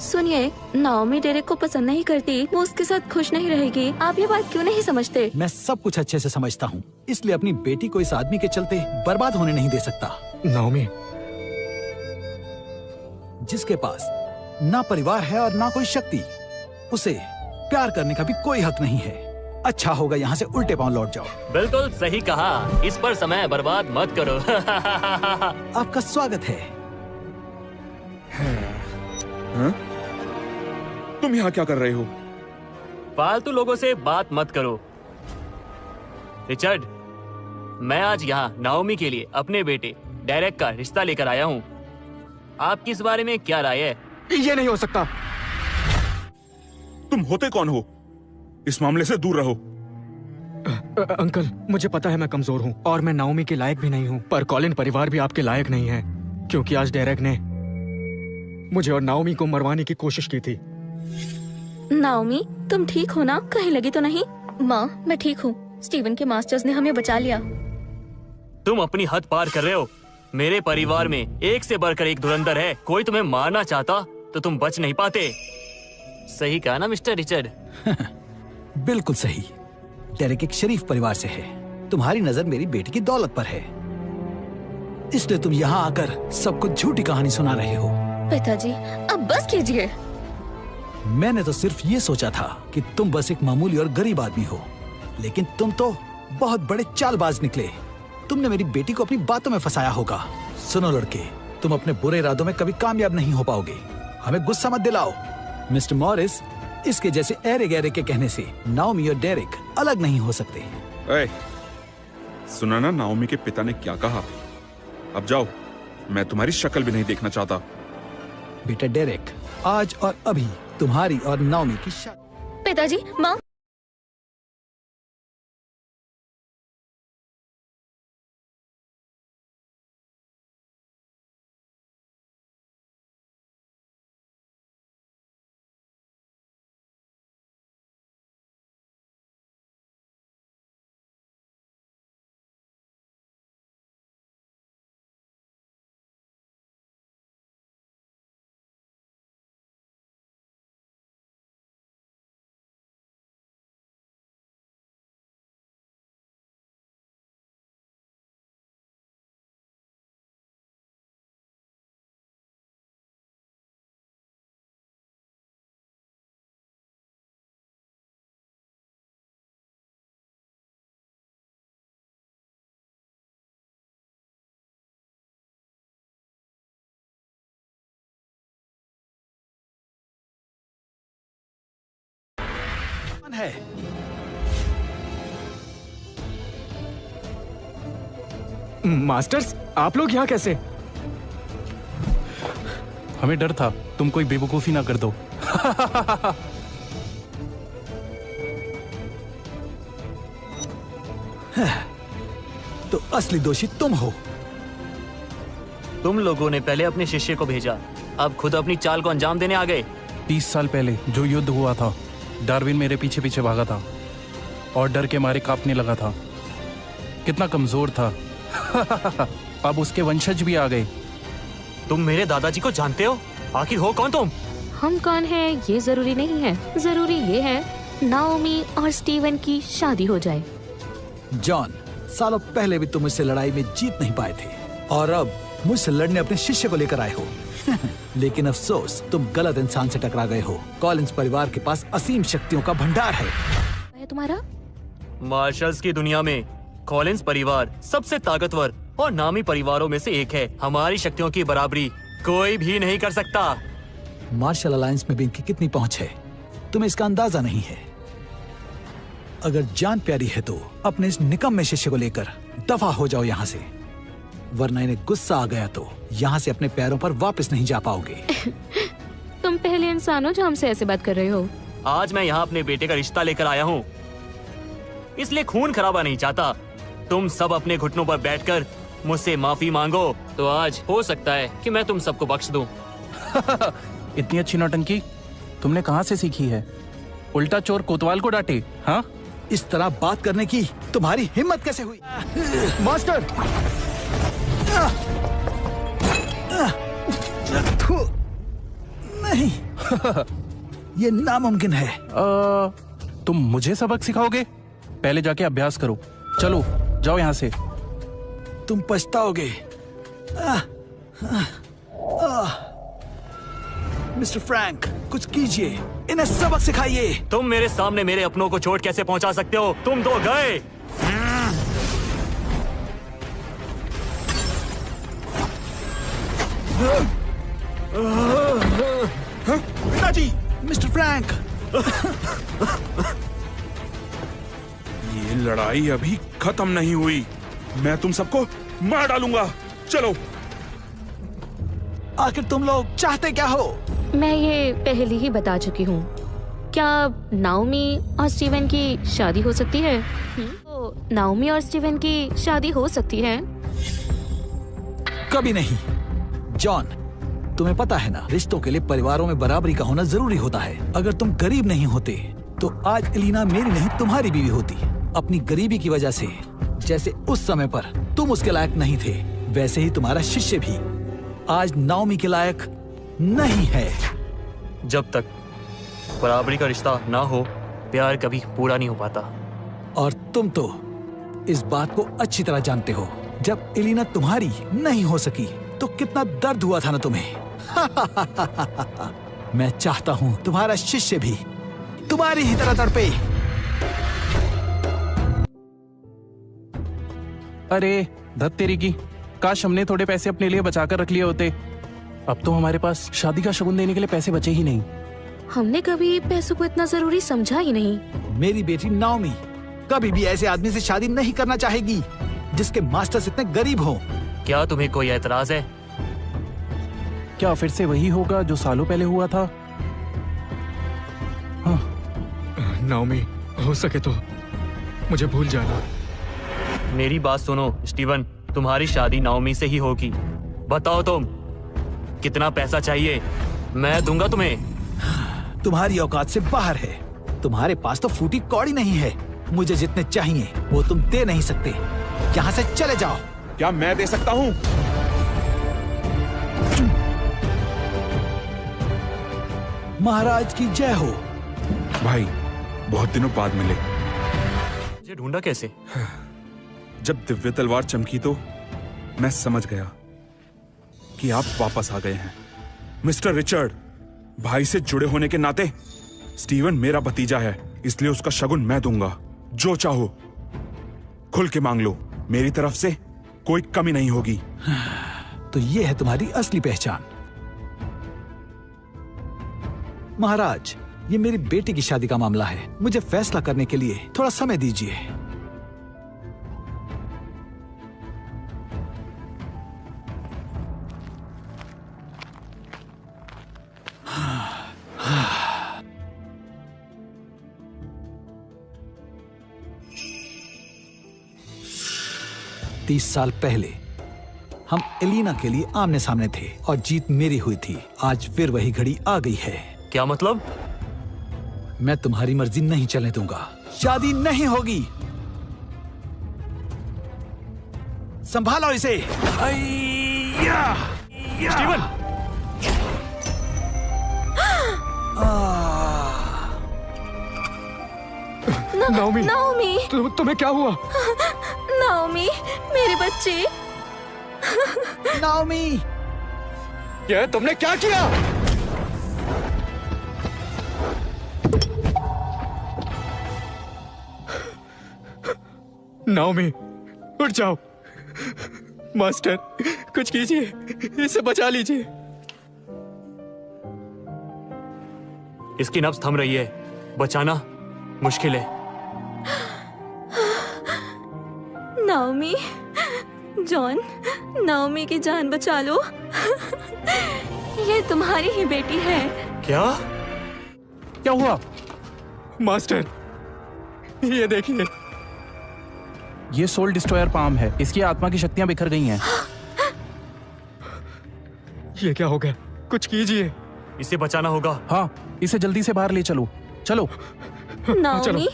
सुनिए, नाओमी डेरेक को पसंद नहीं करती, वो उसके साथ खुश नहीं रहेगी। आप ये बात क्यों नहीं समझते? मैं सब कुछ अच्छे से समझता हूँ, इसलिए अपनी बेटी को इस आदमी के चलते बर्बाद होने नहीं दे सकता। नाओमी, जिसके पास ना परिवार है और ना कोई शक्ति, उसे प्यार करने का भी कोई हक नहीं है। अच्छा होगा यहाँ से उल्टे पांव लौट जाओ। बिल्कुल सही कहा, इस पर समय बर्बाद मत करो। आपका स्वागत है। हाँ? तुम यहाँ क्या कर रहे हो? फालतू लोगों से बात मत करो। रिचर्ड, मैं आज यहाँ नाओमी के लिए अपने बेटे डेरेक का रिश्ता लेकर आया हूँ। आपकी इस बारे में क्या राय है? ये नहीं हो सकता। तुम होते कौन हो? इस मामले से दूर रहो। अंकल, मुझे पता है मैं कमजोर हूँ और मैं नाओमी के लायक भी नहीं हूँ, पर कॉलिन परिवार भी आपके लायक नहीं है, क्योंकि आज डेरेक ने मुझे और नाओमी को मरवाने की कोशिश की थी। नाओमी, तुम ठीक हो ना? कहीं लगी तो नहीं? माँ, मैं ठीक हूँ। स्टीवन के मास्टर्स ने हमें बचा लिया। तुम अपनी हद पार कर रहे हो। मेरे परिवार में एक से बढ़कर एक धुरंधर है। कोई तुम्हें मारना चाहता तो तुम बच नहीं पाते। सही कहा ना मिस्टर रिचर्ड? बिल्कुल सही। डेरेक एक शरीफ परिवार से है। तुम्हारी नजर मेरी बेटी की दौलत पर है, इसलिए तुम यहाँ आकर सबको झूठी कहानी सुना रहे हो। पिताजी, अब बस कीजिए। मैंने तो सिर्फ ये सोचा था कि तुम बस एक मामूली और गरीब आदमी हो, लेकिन तुम तो बहुत बड़े चालबाज निकले। तुमने मेरी बेटी को अपनी बातों में फंसाया होगा। सुनो लड़के, तुम अपने बुरे इरादों में कभी कामयाब नहीं हो पाओगे। हमें गुस्सा मत दिलाओ। मिस्टर मॉरिस, इसके जैसे ऐरे गहरे के कहने से नाओमी और डेरेक अलग नहीं हो सकते। सुना ना नाओमी के पिता ने क्या कहा? अब जाओ, मैं तुम्हारी शक्ल भी नहीं देखना चाहता। बेटा डेरेक, आज और अभी तुम्हारी और नाओमी की शादी। पिताजी, माँ। है मास्टर्स, आप लोग यहाँ कैसे? हमें डर था तुम कोई बेवकूफी ना कर दो। तो असली दोषी तुम हो। तुम लोगों ने पहले अपने शिष्य को भेजा, अब खुद अपनी चाल को अंजाम देने आ गए। 30 साल पहले जो युद्ध हुआ था, डार्विन मेरे पीछे पीछे भागा था और डर के मारे कांपने लगा था। कितना कमजोर था। अब उसके वंशज भी आ गए। तुम मेरे दादाजी को जानते हो? आखिर हो कौन तुम? हम कौन हैं ये जरूरी नहीं है, जरूरी ये है नाओमी और स्टीवन की शादी हो जाए। जॉन, सालों पहले भी तुम मुझसे लड़ाई में जीत नहीं पाए थे और अब मुझसे लड़ने अपने शिष्य को लेकर आए हो। लेकिन अफसोस, तुम गलत इंसान से टकरा गए हो। कॉलिंस परिवार के पास असीम शक्तियों का भंडार है। तुम्हारा मार्शल्स की दुनिया में कॉलिंस परिवार सबसे ताकतवर और नामी परिवारों में से एक है। हमारी शक्तियों की बराबरी कोई भी नहीं कर सकता। मार्शल अलायंस में भी इनकी कितनी पहुंच है, तुम्हें इसका अंदाजा नहीं है। अगर जान प्यारी है तो अपने इस निकम्मे शिष्य को लेकर दफा हो जाओ यहाँ से, वरना इन्हें गुस्सा आ गया तो यहाँ से अपने पैरों पर वापस नहीं जा पाओगे। तुम पहले इंसान हो जो हमसे ऐसे बात कर रहे हो। आज मैं यहाँ अपने बेटे का रिश्ता लेकर आया हूँ, इसलिए खून खराबा नहीं चाहता। तुम सब अपने घुटनों पर बैठकर मुझसे माफी मांगो तो आज हो सकता है कि मैं तुम सबको बख्श दूं। इतनी अच्छी नौटंकी तुमने कहाँ से सीखी है? उल्टा चोर कोतवाल को डांटे। हाँ, इस तरह बात करने की तुम्हारी हिम्मत कैसे हुई? मास्टर! नहीं, ये नामुमकिन है। तुम मुझे सबक सिखाओगे? पहले जाके अभ्यास करो। चलो जाओ यहाँ से। तुम पछताओगे। मिस्टर फ्रैंक, कुछ कीजिए, इन्हें सबक सिखाइए। तुम मेरे सामने मेरे अपनों को चोट कैसे पहुंचा सकते हो? तुम तो गए। पिताजी, मिस्टर फ्रैंक। ये लड़ाई अभी खत्म नहीं हुई। मैं तुम सबको मार डालूंगा। चलो। आखिर तुम लोग चाहते क्या हो? मैं ये पहले ही बता चुकी हूँ। क्या नाओमी और स्टीवन की शादी हो सकती है? तो नाओमी और स्टीवन की शादी हो सकती है? कभी नहीं। जॉन, तुम्हें पता है ना, रिश्तों के लिए परिवारों में बराबरी का होना जरूरी होता है। अगर तुम गरीब नहीं होते तो आज एलिना मेरी नहीं तुम्हारी बीवी होती। अपनी गरीबी की वजह से जैसे उस समय पर तुम उसके लायक नहीं थे, वैसे ही तुम्हारा शिष्य भी आज नाओमी के लायक नहीं है। जब तक बराबरी का रिश्ता ना हो, प्यार कभी पूरा नहीं हो पाता। और तुम तो इस बात को अच्छी तरह जानते हो। जब एलिना तुम्हारी नहीं हो सकी तो कितना दर्द हुआ था ना तुम्हें। मैं चाहता हूँ तुम्हारा शिष्य भी तुम्हारी ही तरह तड़पे। अरे धत तेरी की, काश हमने थोड़े पैसे अपने लिए बचाकर रख लिए होते। अब तो हमारे पास शादी का शगुन देने के लिए पैसे बचे ही नहीं। हमने कभी पैसों को इतना जरूरी समझा ही नहीं। मेरी बेटी नाओमी कभी भी ऐसे आदमी से शादी नहीं करना चाहेगी जिसके मास्टर्स इतने गरीब हो। क्या तुम्हें कोई एतराज है? क्या फिर से वही होगा जो सालों पहले हुआ था? नाओमी, हो सके तो मुझे भूल जाना। मेरी बात सुनो स्टीवन, तुम्हारी शादी नाओमी से ही होगी। बताओ तुम कितना पैसा चाहिए? मैं दूंगा तुम्हें। तुम्हारी औकात से बाहर है। तुम्हारे पास तो फूटी कौड़ी नहीं है। मुझे जितने चाहिए वो तुम दे नहीं सकते। यहाँ से चले जाओ। क्या मैं दे सकता हूँ? महाराज की जय हो। भाई, बहुत दिनों बाद मिले। मुझे ढूंढा कैसे? जब दिव्य तलवार चमकी तो मैं समझ गया कि आप वापस आ गए हैं। मिस्टर रिचर्ड, भाई से जुड़े होने के नाते स्टीवन मेरा भतीजा है, इसलिए उसका शगुन मैं दूंगा। जो चाहो खुल के मांग लो, मेरी तरफ से कोई कमी नहीं होगी। तो ये है तुम्हारी असली पहचान। महाराज, ये मेरी बेटी की शादी का मामला है। मुझे फैसला करने के लिए थोड़ा समय दीजिए। तीस साल पहले हम एलिना के लिए आमने सामने थे और जीत मेरी हुई थी। आज फिर वही घड़ी आ गई है। क्या मतलब? मैं तुम्हारी मर्जी नहीं चलने दूंगा। शादी नहीं होगी। संभालो इसे। स्टीवन! नाओमी, नाओमी, तुम्हें क्या हुआ? नाओमी, मेरे बच्चे। नाओमी, ये तुमने क्या किया? नाओमी, उठ जाओ। मास्टर, कुछ कीजिए, इसे बचा लीजिए। इसकी नब्ज थम रही है, बचाना मुश्किल है। नाओमी, जॉन, नाओमी की जान बचा लो। ये तुम्हारी ही बेटी है। क्या? क्या हुआ? मास्टर, ये देखिए। ये सोल डिस्ट्रॉयर पाम है। इसकी आत्मा की शक्तियां बिखर गई हैं। ये क्या हो गया? कुछ कीजिए। इसे बचाना होगा। हाँ, इसे जल्दी से बाहर ले चलो। चलो। नाओमी,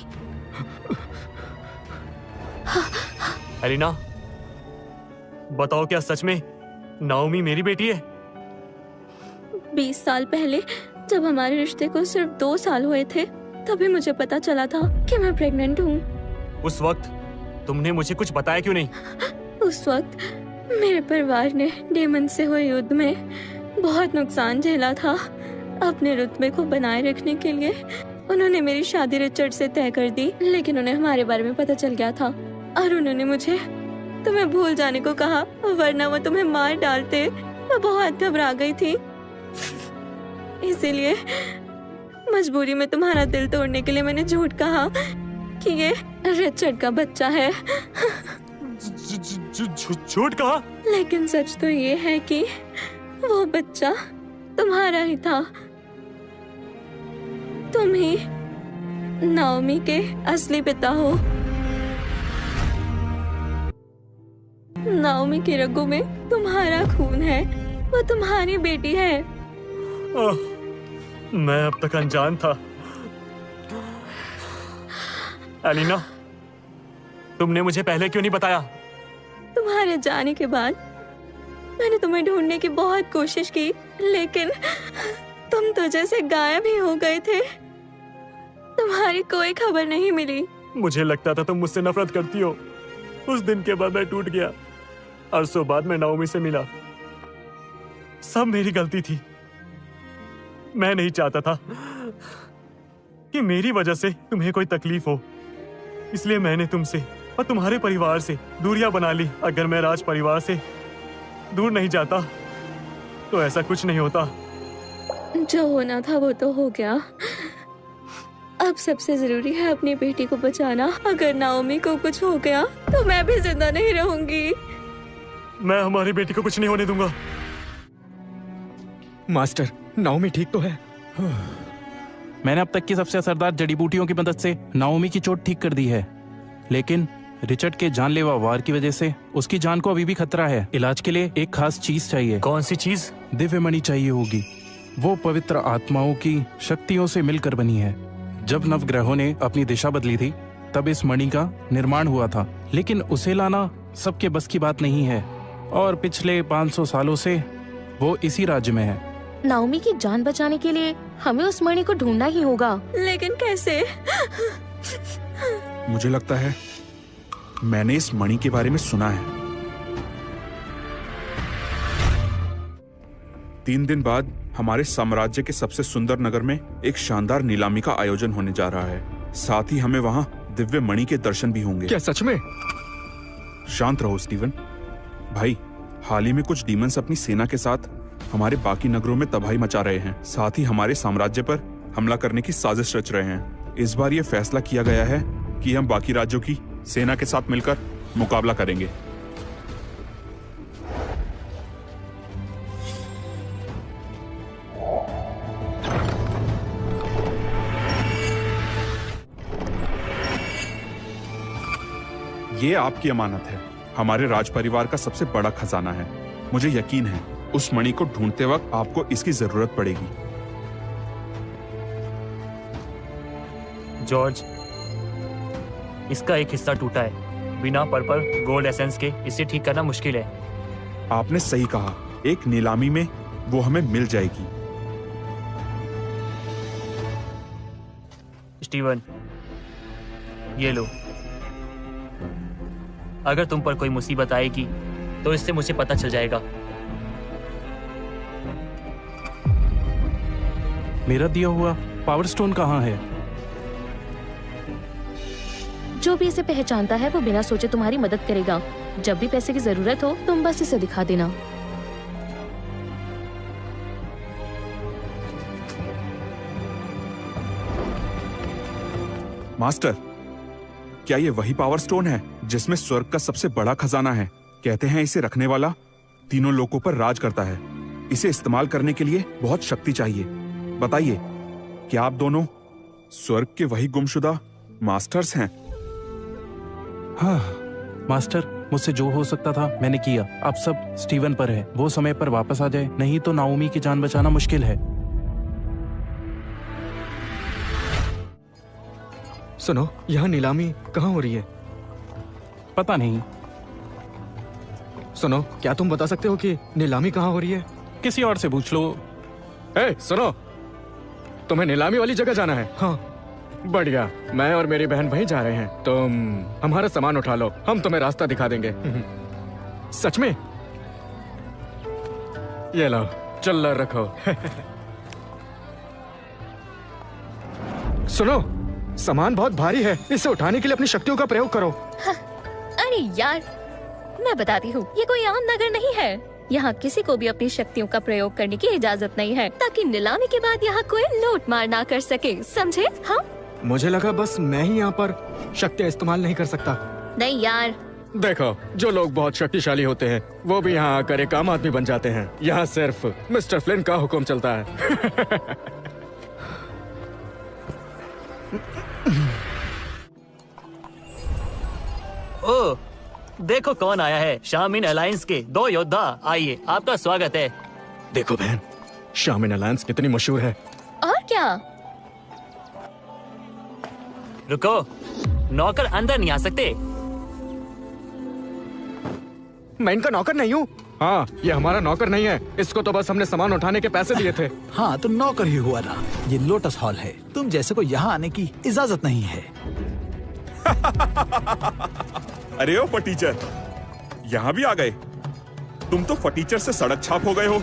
एलिना, बताओ क्या सच में नाओमी मेरी बेटी है? 20 साल पहले जब हमारे रिश्ते को सिर्फ 2 साल हुए थे, तभी मुझे पता चला था कि मैं प्रेग्नेंट हूँ। उस वक्त तुमने मुझे कुछ बताया क्यों नहीं? उस वक्त मेरे परिवार ने डेमन से हुए युद्ध में बहुत नुकसान झेला था। अपने रुतबे को बनाए रखने के लिए उन्होंने मेरी शादी रिचर्ड से तय कर दी, लेकिन उन्हें हमारे बारे में पता चल गया था और उन्होंने मुझे तुम्हें भूल जाने को कहा, वरना वो तुम्हें मार डालते। मैं बहुत घबरा गई थी, इसीलिए मजबूरी में तुम्हारा दिल तोड़ने के लिए मैंने झूठ कहा कि ये रिचर्ड का बच्चा है। झूठ कहा? लेकिन सच तो ये है कि वो बच्चा तुम्हारा ही था। तुम ही नाओमी के असली पिता हो। नाओमी की रगों में तुम्हारा खून है, वो तुम्हारी बेटी है। मैं अब तक अनजान था। एलिना, तुमने मुझे पहले क्यों नहीं बताया? तुम्हारे जाने के बाद मैंने तुम्हें ढूंढने की बहुत कोशिश की, लेकिन तुम तो जैसे गायब ही हो गए थे। तुम्हारी कोई खबर नहीं मिली। मुझे लगता था तुम मुझसे नफरत करती हो। उस दिन के बाद मैं टूट गया। अरसों बाद मैं नाओमी से मिला। सब मेरी गलती थी। मैं नहीं चाहता था कि मेरी वजह से तुम्हें कोई तकलीफ हो, इसलिए मैंने तुमसे और तुम्हारे परिवार से दूरियां बना ली। अगर मैं राज परिवार से दूर नहीं जाता तो ऐसा कुछ नहीं होता। जो होना था वो तो हो गया। अब सबसे जरूरी है अपनी बेटी को बचाना। अगर नाओमी को कुछ हो गया तो मैं भी जिंदा नहीं रहूंगी। मैं हमारी बेटी को कुछ नहीं होने दूंगा। मास्टर, नाओमी ठीक तो है? मैंने अब तक की सबसे असरदार जड़ी बूटियों की मदद से नाओमी की चोट ठीक कर दी है, लेकिन रिचर्ड के जानलेवा वार की वजह से उसकी जान को अभी भी खतरा है। इलाज के लिए एक खास चीज चाहिए। कौन सी चीज? दिव्य मणि चाहिए होगी। वो पवित्र आत्माओं की शक्तियों से मिलकर बनी है। जब नवग्रहों ने अपनी दिशा बदली थी तब इस मणि का निर्माण हुआ था, लेकिन उसे लाना सबके बस की बात नहीं है और पिछले 500 सालों से वो इसी राज्य में है। नाओमी की जान बचाने के लिए हमें उस मणि को ढूंढना ही होगा। लेकिन कैसे? मुझे लगता है मैंने इस मणि के बारे में सुना है। 3 दिन बाद हमारे साम्राज्य के सबसे सुंदर नगर में एक शानदार नीलामी का आयोजन होने जा रहा है। साथ ही हमें वहां दिव्य मणि के दर्शन भी होंगे। क्या सच में? शांत रहो स्टीवन भाई। हाल ही में कुछ डीमंस अपनी सेना के साथ हमारे बाकी नगरों में तबाही मचा रहे हैं। साथ ही हमारे साम्राज्य पर हमला करने की साजिश रच रहे हैं। इस बार यह फैसला किया गया है कि हम बाकी राज्यों की सेना के साथ मिलकर मुकाबला करेंगे। ये आपकी अमानत है। हमारे राज परिवार का सबसे बड़ा खजाना है। मुझे यकीन है उस मणि को ढूंढते वक्त आपको इसकी जरूरत पड़ेगी। जॉर्ज, इसका एक हिस्सा टूटा है। बिना पर्पल गोल्ड एसेंस के इसे ठीक करना मुश्किल है। आपने सही कहा। एक नीलामी में वो हमें मिल जाएगी। स्टीवन, ये लो। अगर तुम पर कोई मुसीबत आएगी तो इससे मुझे पता चल जाएगा। मेरा दिया हुआ पावर स्टोन कहाँ है? जो भी इसे पहचानता है वो बिना सोचे तुम्हारी मदद करेगा। जब भी पैसे की जरूरत हो तुम बस इसे दिखा देना। मास्टर, क्या ये वही पावर स्टोन है जिसमें स्वर्ग का सबसे बड़ा खजाना है? कहते हैं इसे रखने वाला तीनों लोकों पर राज करता है। इसे इस्तेमाल करने के लिए बहुत शक्ति चाहिए। बताइए, क्या आप दोनों स्वर्ग के वही गुमशुदा मास्टर्स हैं? हाँ मास्टर, मुझसे जो हो सकता था मैंने किया। अब सब स्टीवन पर है। वो समय पर वापस आ जाए, नहीं तो नाओमी की जान बचाना मुश्किल है। सुनो, यहाँ नीलामी कहाँ हो रही है? पता नहीं, सुनो, क्या तुम बता सकते हो कि नीलामी कहाँ हो रही है? किसी और से पूछ लो। सुनो, तुम्हें नीलामी वाली जगह जाना है? हाँ, बढ़िया। मैं और मेरी बहन वहीं जा रहे हैं। तुम हमारा सामान उठा लो, हम तुम्हें रास्ता दिखा देंगे। सच में? ये लो, चिल्लर रखो। सुनो, सामान बहुत भारी है, इसे उठाने के लिए अपनी शक्तियों का प्रयोग करो। अरे यार, मैं बताती हूँ, ये कोई आम नगर नहीं है। यहाँ किसी को भी अपनी शक्तियों का प्रयोग करने की इजाजत नहीं है, ताकि नीलामी के बाद यहाँ कोई लूट मार ना कर सके, समझे? हाँ, मुझे लगा बस मैं ही यहाँ पर शक्तियाँ इस्तेमाल नहीं कर सकता। नहीं यार, देखो, जो लोग बहुत शक्तिशाली होते हैं वो भी यहाँ आकर एक आम आदमी बन जाते हैं। यहाँ सिर्फ मिस्टर फ्लिन का हुक्म चलता है। ओ, देखो कौन आया है। शामिन अलायंस के 2 योद्धा, आइए, आपका स्वागत है। देखो बहन, शामिन अलायंस कितनी मशहूर है। और क्या? रुको, नौकर अंदर नहीं आ सकते। मैं इनका नौकर नहीं हूँ। हाँ, ये हमारा नौकर नहीं है, इसको तो बस हमने सामान उठाने के पैसे दिए थे। हाँ, तो नौकर ही हुआ ना। ये लोटस हॉल है, तुम जैसे को यहाँ आने की इजाजत नहीं है। अरे ओ फटीचर, यहाँ भी आ गए। तुम तो फटीचर से सड़क छाप हो गए हो।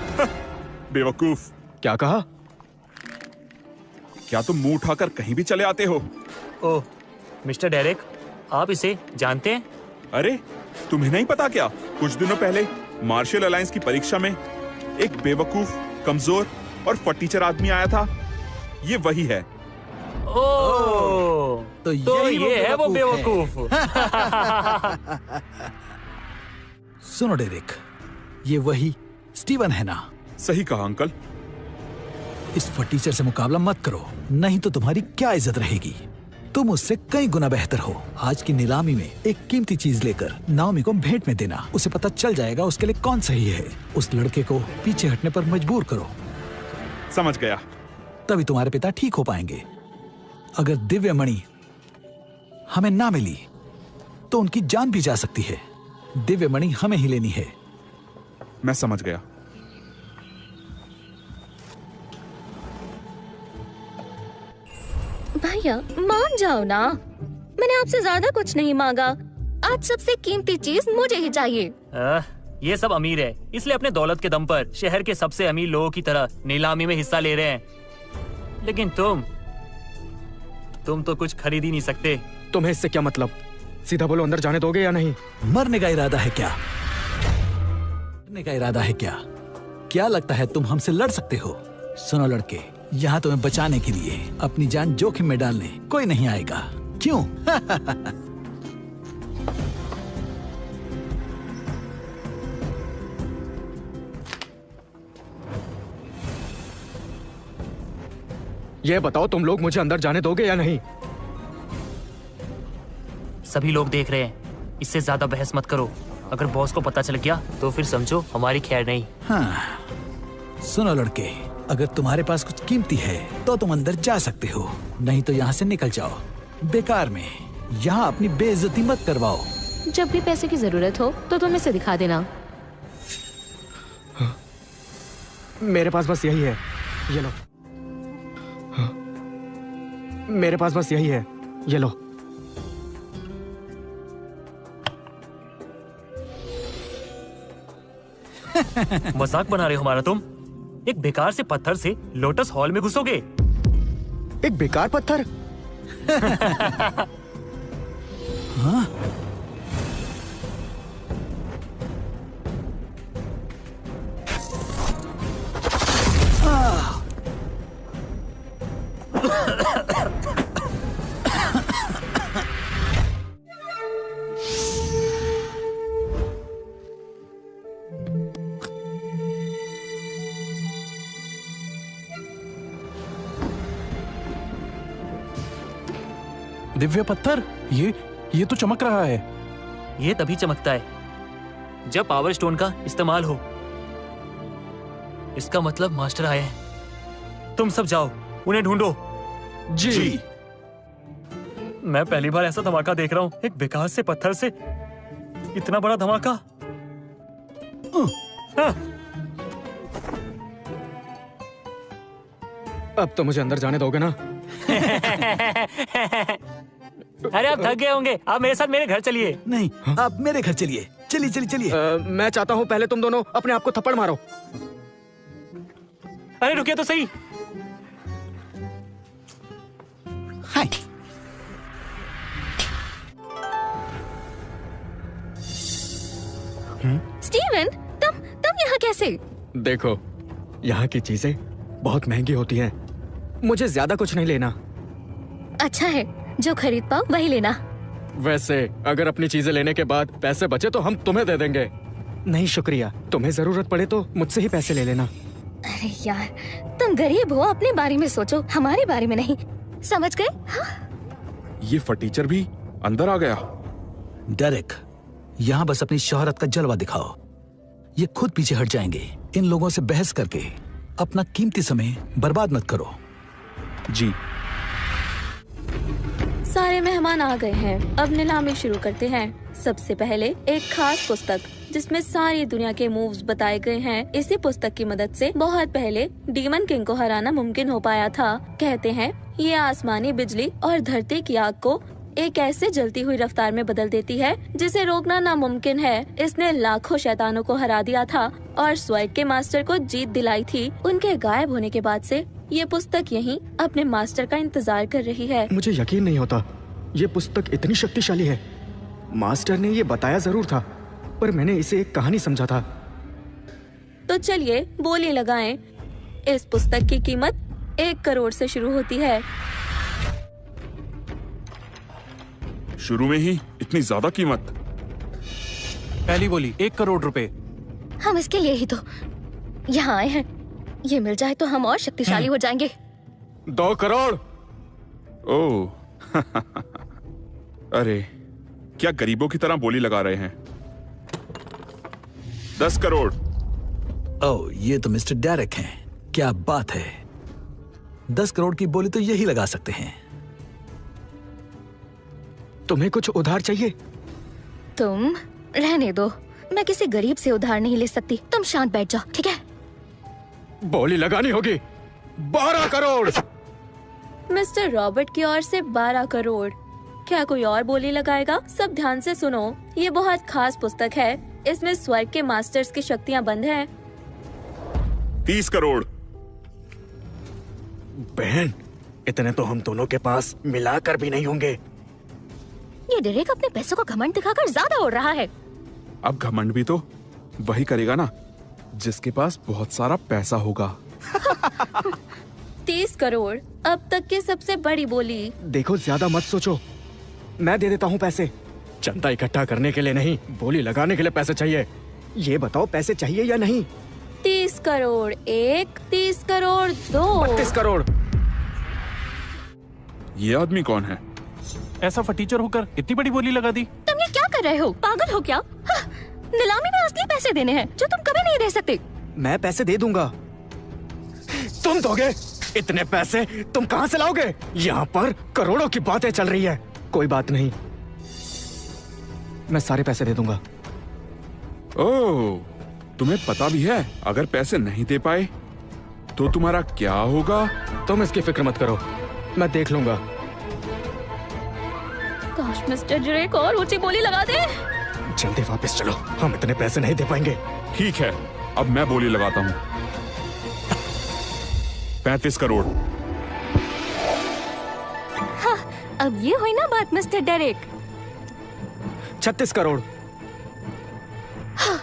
बेवकूफ। क्या कहा? क्या तुम मुंह उठाकर कहीं भी चले आते हो? ओह, मिस्टर डेरेक, आप इसे जानते हैं? अरे, तुम्हें नहीं पता क्या? कुछ दिनों पहले मार्शल अलायंस की परीक्षा में एक बेवकूफ, कमजोर और फटीचर आदमी आया था। ये वही है। ओह, तो ये है वो बेवकूफ। सुनो डेरेक, ये वही स्टीवन है ना? सही कहा अंकल। इस फटीचर से मुकाबला मत करो, नहीं तो तुम्हारी क्या इज्जत रहेगी। तुम उससे कई गुना बेहतर हो। आज की नीलामी में एक कीमती चीज लेकर नाओमी को भेंट में देना। उसे पता चल जाएगा उसके लिए कौन सही है। उस लड़के को पीछे हटने पर मजबूर करो। समझ गया। तभी तुम्हारे पिता ठीक हो पाएंगे। अगर दिव्य मणि हमें ना मिली तो उनकी जान भी जा सकती है। दिव्य मणि हमें ही लेनी है। मैं समझ गया। भैया, मान जाओ ना, मैंने आपसे ज्यादा कुछ नहीं मांगा। आज सबसे कीमती चीज मुझे ही चाहिए। ये सब अमीर है, इसलिए अपने दौलत के दम पर शहर के सबसे अमीर लोगों की तरह नीलामी में हिस्सा ले रहे हैं। लेकिन तुम तो कुछ खरीद ही नहीं सकते। तुम्हें इससे क्या मतलब? सीधा बोलो, अंदर जाने दोगे या नहीं? मरने का इरादा है क्या? मरने का इरादा है क्या? क्या लगता है तुम हमसे लड़ सकते हो? सुनो लड़के, यहाँ तुम्हें बचाने के लिए अपनी जान जोखिम में डालने कोई नहीं आएगा। क्यों? ये बताओ, तुम लोग मुझे अंदर जाने दोगे या नहीं? सभी लोग देख रहे हैं, इससे ज्यादा बहस मत करो। अगर बॉस को पता चल गया तो फिर समझो हमारी खैर नहीं। हाँ, सुनो लड़के, अगर तुम्हारे पास कुछ कीमती है तो तुम अंदर जा सकते हो, नहीं तो यहाँ से निकल जाओ। बेकार में यहाँ अपनी बेइज्जती मत करवाओ। जब भी पैसे की जरूरत हो तो तुम इसे दिखा देना। हाँ, मेरे पास बस यही है, ये लो। हाँ, मेरे पास बस यही है, ये लो। मजाक बना रहे हो हमारा तुम? एक बेकार से पत्थर से लोटस हॉल में घुसोगे? एक बेकार पत्थर? हाँ? दिव्य पत्थर, ये तो चमक रहा है। ये तभी चमकता है जब पावर स्टोन का इस्तेमाल हो। इसका मतलब मास्टर आए हैं। तुम सब जाओ, उन्हें ढूंढो। जी। मैं पहली बार ऐसा धमाका देख रहा हूँ। एक बेकार से पत्थर से इतना बड़ा धमाका। अब तो मुझे अंदर जाने दोगे ना? अरे आप थक गए होंगे, आप मेरे साथ मेरे घर चलिए। नहीं, आप मेरे घर चलिए। चलिए चलिए चलिए। मैं चाहता हूँ पहले तुम दोनों अपने आप को थप्पड़ मारो। अरे रुकिए तो सही। हाय। स्टीवन, तुम यहाँ कैसे? देखो, यहाँ की चीजें बहुत महंगी होती हैं। मुझे ज्यादा कुछ नहीं लेना। अच्छा है, जो खरीद पाओ वही लेना। वैसे अगर अपनी चीजें लेने के बाद पैसे बचे तो हम तुम्हें दे देंगे। नहीं शुक्रिया, तुम्हें जरूरत पड़े तो मुझसे ही पैसे ले लेना। अरे यार, तुम गरीब हो, अपने बारे में सोचो, हमारे बारे में नहीं। समझ गए? हाँ? ये फटीचर भी अंदर आ गया। डेरेक, यहाँ बस अपनी शोहरत का जलवा दिखाओ। ये खुद पीछे हट जाएंगे। इन लोगों से बहस करके अपना कीमती समय बर्बाद मत करो। जी। सारे मेहमान आ गए हैं, अब नीलामी शुरू करते हैं। सबसे पहले एक खास पुस्तक जिसमें सारी दुनिया के मूव्स बताए गए हैं। इसी पुस्तक की मदद से बहुत पहले डीमन किंग को हराना मुमकिन हो पाया था। कहते हैं ये आसमानी बिजली और धरती की आग को एक ऐसे जलती हुई रफ्तार में बदल देती है जिसे रोकना नामुमकिन है। इसने लाखों शैतानों को हरा दिया था और स्वर्ग के मास्टर को जीत दिलाई थी। उनके गायब होने के बाद से ये पुस्तक यहीं अपने मास्टर का इंतजार कर रही है। मुझे यकीन नहीं होता, ये पुस्तक इतनी शक्तिशाली है। मास्टर ने ये बताया जरूर था, पर मैंने इसे एक कहानी समझा था। तो चलिए बोली लगाएं। इस पुस्तक की कीमत 1 करोड़ से शुरू होती है। शुरू में ही इतनी ज्यादा कीमत? पहली बोली 1 करोड़ रुपए। हम इसके लिए ही तो यहाँ आए हैं। ये मिल जाए तो हम और शक्तिशाली हो जाएंगे। 2 करोड़। ओह अरे, क्या गरीबों की तरह बोली लगा रहे हैं? 10 करोड़। ओह, ये तो मिस्टर डेरेक हैं। क्या बात है। 10 करोड़ की बोली तो यही लगा सकते हैं। तुम्हें कुछ उधार चाहिए? तुम रहने दो, मैं किसी गरीब से उधार नहीं ले सकती। तुम शांत बैठ जाओ, ठीक है? बोली लगानी होगी। 12 करोड़। मिस्टर रॉबर्ट की ओर से 12 करोड़। क्या कोई और बोली लगाएगा? सब ध्यान से सुनो, ये बहुत खास पुस्तक है। इसमें स्वर्ग के मास्टर्स की शक्तियाँ बंद हैं। 30 करोड़। बहन, इतने तो हम दोनों के पास मिलाकर भी नहीं होंगे। ये डेरेक अपने पैसों का घमंड दिखाकर ज्यादा उड़ रहा है। अब घमंड भी तो वही करेगा ना जिसके पास बहुत सारा पैसा होगा। 30 करोड़ अब तक की सबसे बड़ी बोली। देखो, ज्यादा मत सोचो, मैं दे देता हूँ पैसे। चंदा इकट्ठा करने के लिए नहीं, बोली लगाने के लिए पैसे चाहिए। ये बताओ, पैसे चाहिए या नहीं? 30 करोड़ 1, 30 करोड़ 2, 32 करोड़। ये आदमी कौन है? ऐसा फटीचर होकर इतनी बड़ी बोली लगा दी। तुम ये क्या कर रहे हो? पागल हो क्या? हाँ, नीलामी में असली पैसे देने हैं जो तुम कभी नहीं दे सकते। मैं पैसे दे दूंगा। तुम दोगे? इतने पैसे तुम कहाँ से लाओगे? यहाँ पर करोड़ों की बातें चल रही है। कोई बात नहीं, मैं सारे पैसे दे दूंगा। ओह, तुम्हें पता भी है अगर पैसे नहीं दे पाए तो तुम्हारा क्या होगा? तुम इसकी फिक्र मत करो, मैं देख लूंगा। काश मिस्टर डेरेक और ऊंची बोली लगा दे। जल्दी वापस चलो, हम इतने पैसे नहीं दे पाएंगे। ठीक है, अब मैं बोली लगाता हूँ। 35 करोड़। हाँ, अब ये हुई ना बात मिस्टर डेरेक। 36 करोड़। हाँ,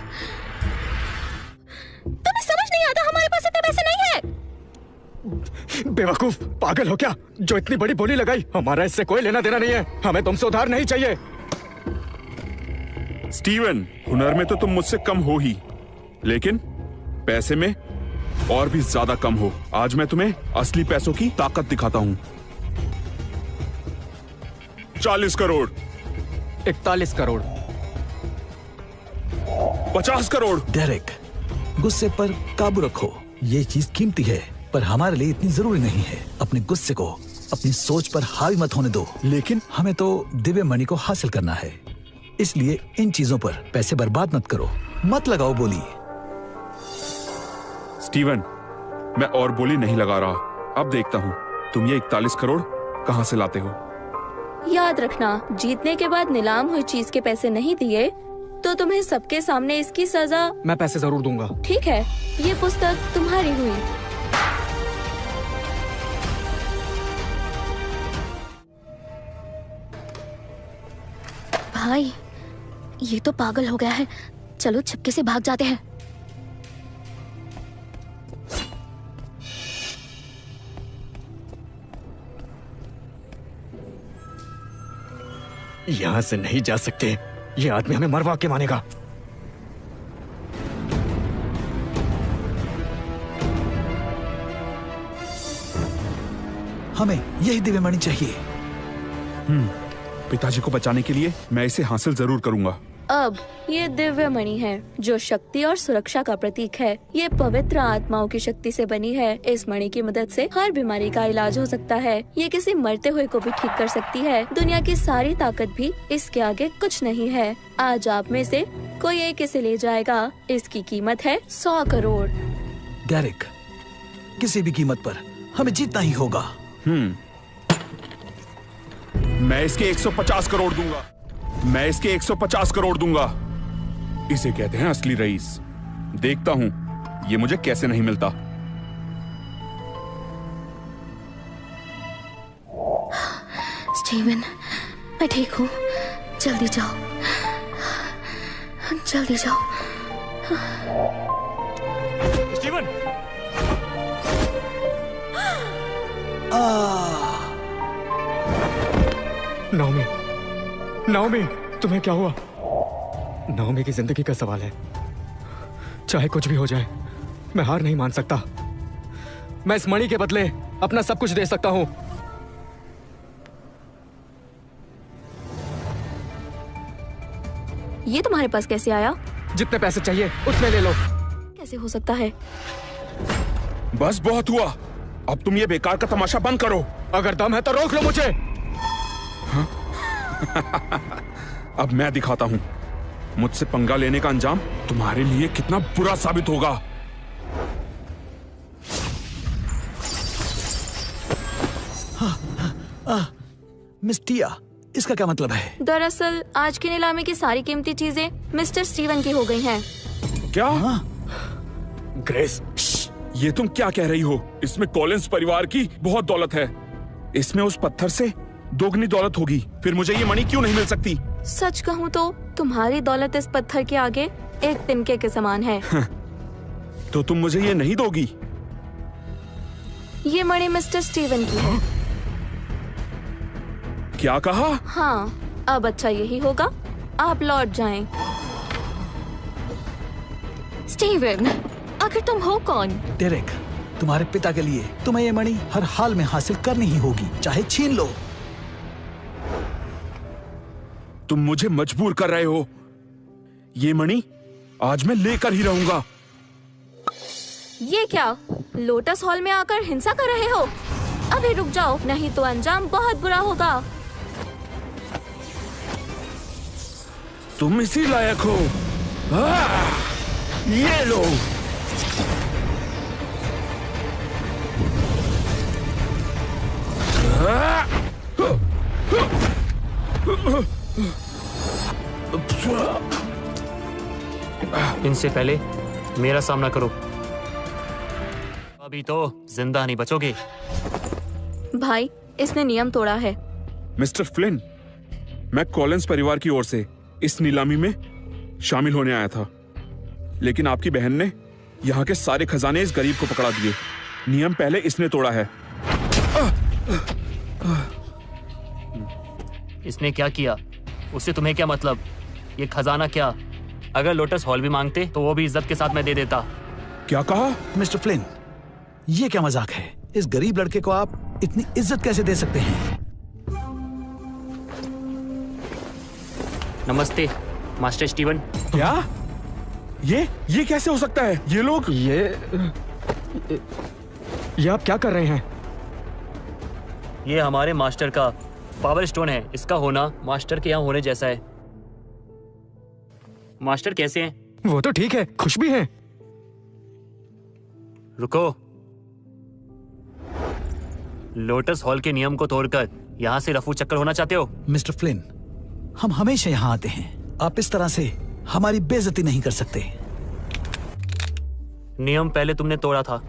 तुम्हें समझ नहीं आता हमारे पास इतने पैसे नहीं है। बेवकूफ, पागल हो क्या? जो इतनी बड़ी बोली लगाई, हमारा इससे कोई लेना देना नहीं है। हमें तुमसे उधार नहीं चाहिए। स्टीवन, हुनर में तो तुम मुझसे कम हो ही, लेकिन पैसे में और भी ज्यादा कम हो। आज मैं तुम्हें असली पैसों की ताकत दिखाता हूँ। 40 करोड़। 41 करोड़। 50 करोड़। डेरेक, गुस्से पर काबू रखो। ये चीज कीमती है, पर हमारे लिए इतनी जरूरी नहीं है। अपने गुस्से को अपनी सोच पर हावी मत होने दो। लेकिन हमें तो दिव्य मणि को हासिल करना है, इसलिए इन चीजों पर पैसे बर्बाद मत करो। मत लगाओ बोली। स्टीवन, मैं और बोली नहीं लगा रहा। अब देखता हूँ तुम ये 41 करोड़ कहाँ से लाते हो। याद रखना, जीतने के बाद नीलाम हुई चीज के पैसे नहीं दिए तो तुम्हें सबके सामने इसकी सजा। मैं पैसे जरूर दूंगा। ठीक है, ये पुस्तक तुम्हारी हुई। भाई, ये तो पागल हो गया है। चलो छुपके से भाग जाते हैं। यहाँ से नहीं जा सकते। ये आदमी हमें मरवा के मानेगा। हमें यही दिव्यमणि चाहिए। पिताजी को बचाने के लिए मैं इसे हासिल जरूर करूंगा। अब ये दिव्य मणि है जो शक्ति और सुरक्षा का प्रतीक है। ये पवित्र आत्माओं की शक्ति से बनी है। इस मणि की मदद से हर बीमारी का इलाज हो सकता है। ये किसी मरते हुए को भी ठीक कर सकती है। दुनिया की सारी ताकत भी इसके आगे कुछ नहीं है। आज आप में से कोई एक इसे ले जाएगा। इसकी कीमत है 100 करोड़। डेरिक, किसी भी कीमत पर हमें जीतना ही होगा। मैं इसके 150 करोड़ दूंगा। मैं इसके 150 करोड़ दूंगा। इसे कहते हैं असली रईस। देखता हूं ये मुझे कैसे नहीं मिलता। स्टीवन, मैं ठीक हूँ। जल्दी जाओ, जल्दी जाओ। स्टीवन! नाओमी, नाओमी, तुम्हें क्या हुआ? नाओमी की जिंदगी का सवाल है। चाहे कुछ भी हो जाए, मैं हार नहीं मान सकता। मैं इस मणि के बदले अपना सब कुछ दे सकता हूं। ये तुम्हारे पास कैसे आया? जितने पैसे चाहिए उतने ले लो। कैसे हो सकता है? बस बहुत हुआ। अब तुम ये बेकार का तमाशा बंद करो। अगर दम है तो रोक लो मुझे। हाँ? अब मैं दिखाता हूं मुझसे पंगा लेने का अंजाम तुम्हारे लिए कितना बुरा साबित होगा। मिस टिया, इसका क्या मतलब है? दरअसल आज की नीलामी की सारी कीमती चीजें मिस्टर स्टीवन की हो गई हैं। क्या? ग्रेस, ये तुम क्या कह रही हो? इसमें कॉलिंस परिवार की बहुत दौलत है। इसमें उस पत्थर से दोगुनी दौलत होगी। फिर मुझे ये मणि क्यों नहीं मिल सकती? सच कहूँ तो तुम्हारी दौलत इस पत्थर के आगे एक तिनके के समान है। तो तुम मुझे ये नहीं दोगी? ये मणि मिस्टर स्टीवन की है। क्या कहा? हाँ, अब अच्छा यही होगा, आप लौट जाएं। स्टीवन, आखिर तुम हो कौन? डेरेक, तुम्हारे पिता के लिए तुम्हें ये मणि हर हाल में हासिल करनी ही होगी, चाहे छीन लो। तुम मुझे मजबूर कर रहे हो। ये मणि आज मैं लेकर ही रहूंगा। ये क्या, लोटस हॉल में आकर हिंसा कर रहे हो? अभी रुक जाओ, नहीं तो अंजाम बहुत बुरा होगा। तुम इसी लायक हो। ये लो। इनसे पहले मेरा सामना करो। अभी तो जिंदा नहीं बचोगे। भाई, इसने नियम तोड़ा है। मिस्टर फ्लिन, मैं कॉलिंस परिवार की ओर से इस नीलामी में शामिल होने आया था, लेकिन आपकी बहन ने यहाँ के सारे खजाने इस गरीब को पकड़ा दिए। नियम पहले इसने तोड़ा है। इसने क्या किया? उससे तुम्हें क्या मतलब? ये खजाना क्या? अगर लोटस हॉल भी मांगते तो वो भी इज्जत के साथ मैं दे देता। क्या कहा? मिस्टर फ्लिन, ये क्या मजाक है? इस गरीब लड़के को आप इतनी इज्जत कैसे दे सकते हैं? नमस्ते मास्टर स्टीवन। क्या? ये कैसे हो सकता है? ये लोग ये आप क्या कर रहे हैं? ये हमारे मास्टर का पावर स्टोन है। इसका होना मास्टर के यहाँ होने जैसा है। मास्टर कैसे हैं? वो तो ठीक है, खुश भी हैं। रुको। लोटस हॉल के नियम को तोड़कर यहाँ से रफू चक्कर होना चाहते हो? मिस्टर फ्लिन, हम हमेशा यहाँ आते हैं। आप इस तरह से हमारी बेइज्जती नहीं कर सकते। नियम पहले तुमने तोड़ा था।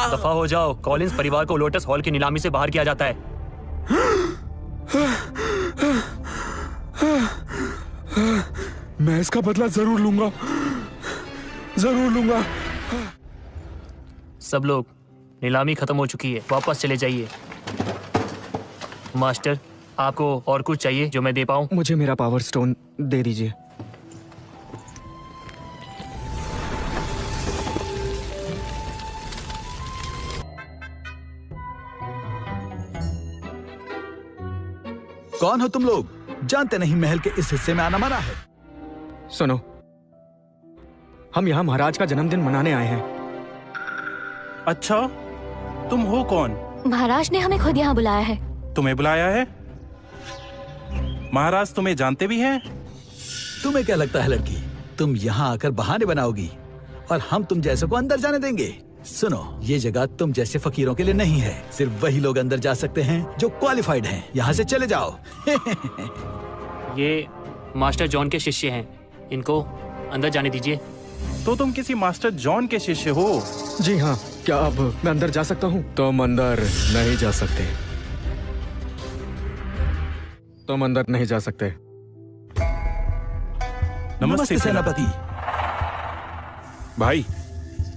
दफा हो जाओ। कॉलिंस परिवार को लोटस हॉल की नीलामी से बाहर किया जाता है। मैं इसका बदला जरूर लूंगा, जरूर लूंगा। सब लोग, नीलामी खत्म हो चुकी है, वापस चले जाइए। मास्टर, आपको और कुछ चाहिए जो मैं दे पाऊं? मुझे मेरा पावर स्टोन दे दीजिए। कौन हो तुम लोग? जानते नहीं महल के इस हिस्से में आना मना है। सुनो, हम यहाँ महाराज का जन्मदिन मनाने आए हैं। अच्छा, तुम हो कौन? महाराज ने हमें खुद यहाँ बुलाया है। तुम्हें बुलाया है? महाराज तुम्हें जानते भी हैं? तुम्हें क्या लगता है लड़की, तुम यहाँ आकर बहाने बनाओगी और हम तुम जैसे को अंदर जाने देंगे? सुनो, ये जगह तुम जैसे फकीरों के लिए नहीं है। सिर्फ वही लोग अंदर जा सकते हैं जो क्वालिफाइड हैं। यहाँ से चले जाओ। ये मास्टर जॉन के शिष्य हैं, इनको अंदर जाने दीजिए। तो तुम किसी मास्टर जॉन के शिष्य हो? जी हाँ। क्या अब मैं अंदर जा सकता हूँ? तुम अंदर नहीं जा सकते। तुम अंदर नहीं जा सकते। नमस्ते सेनापति। भाई,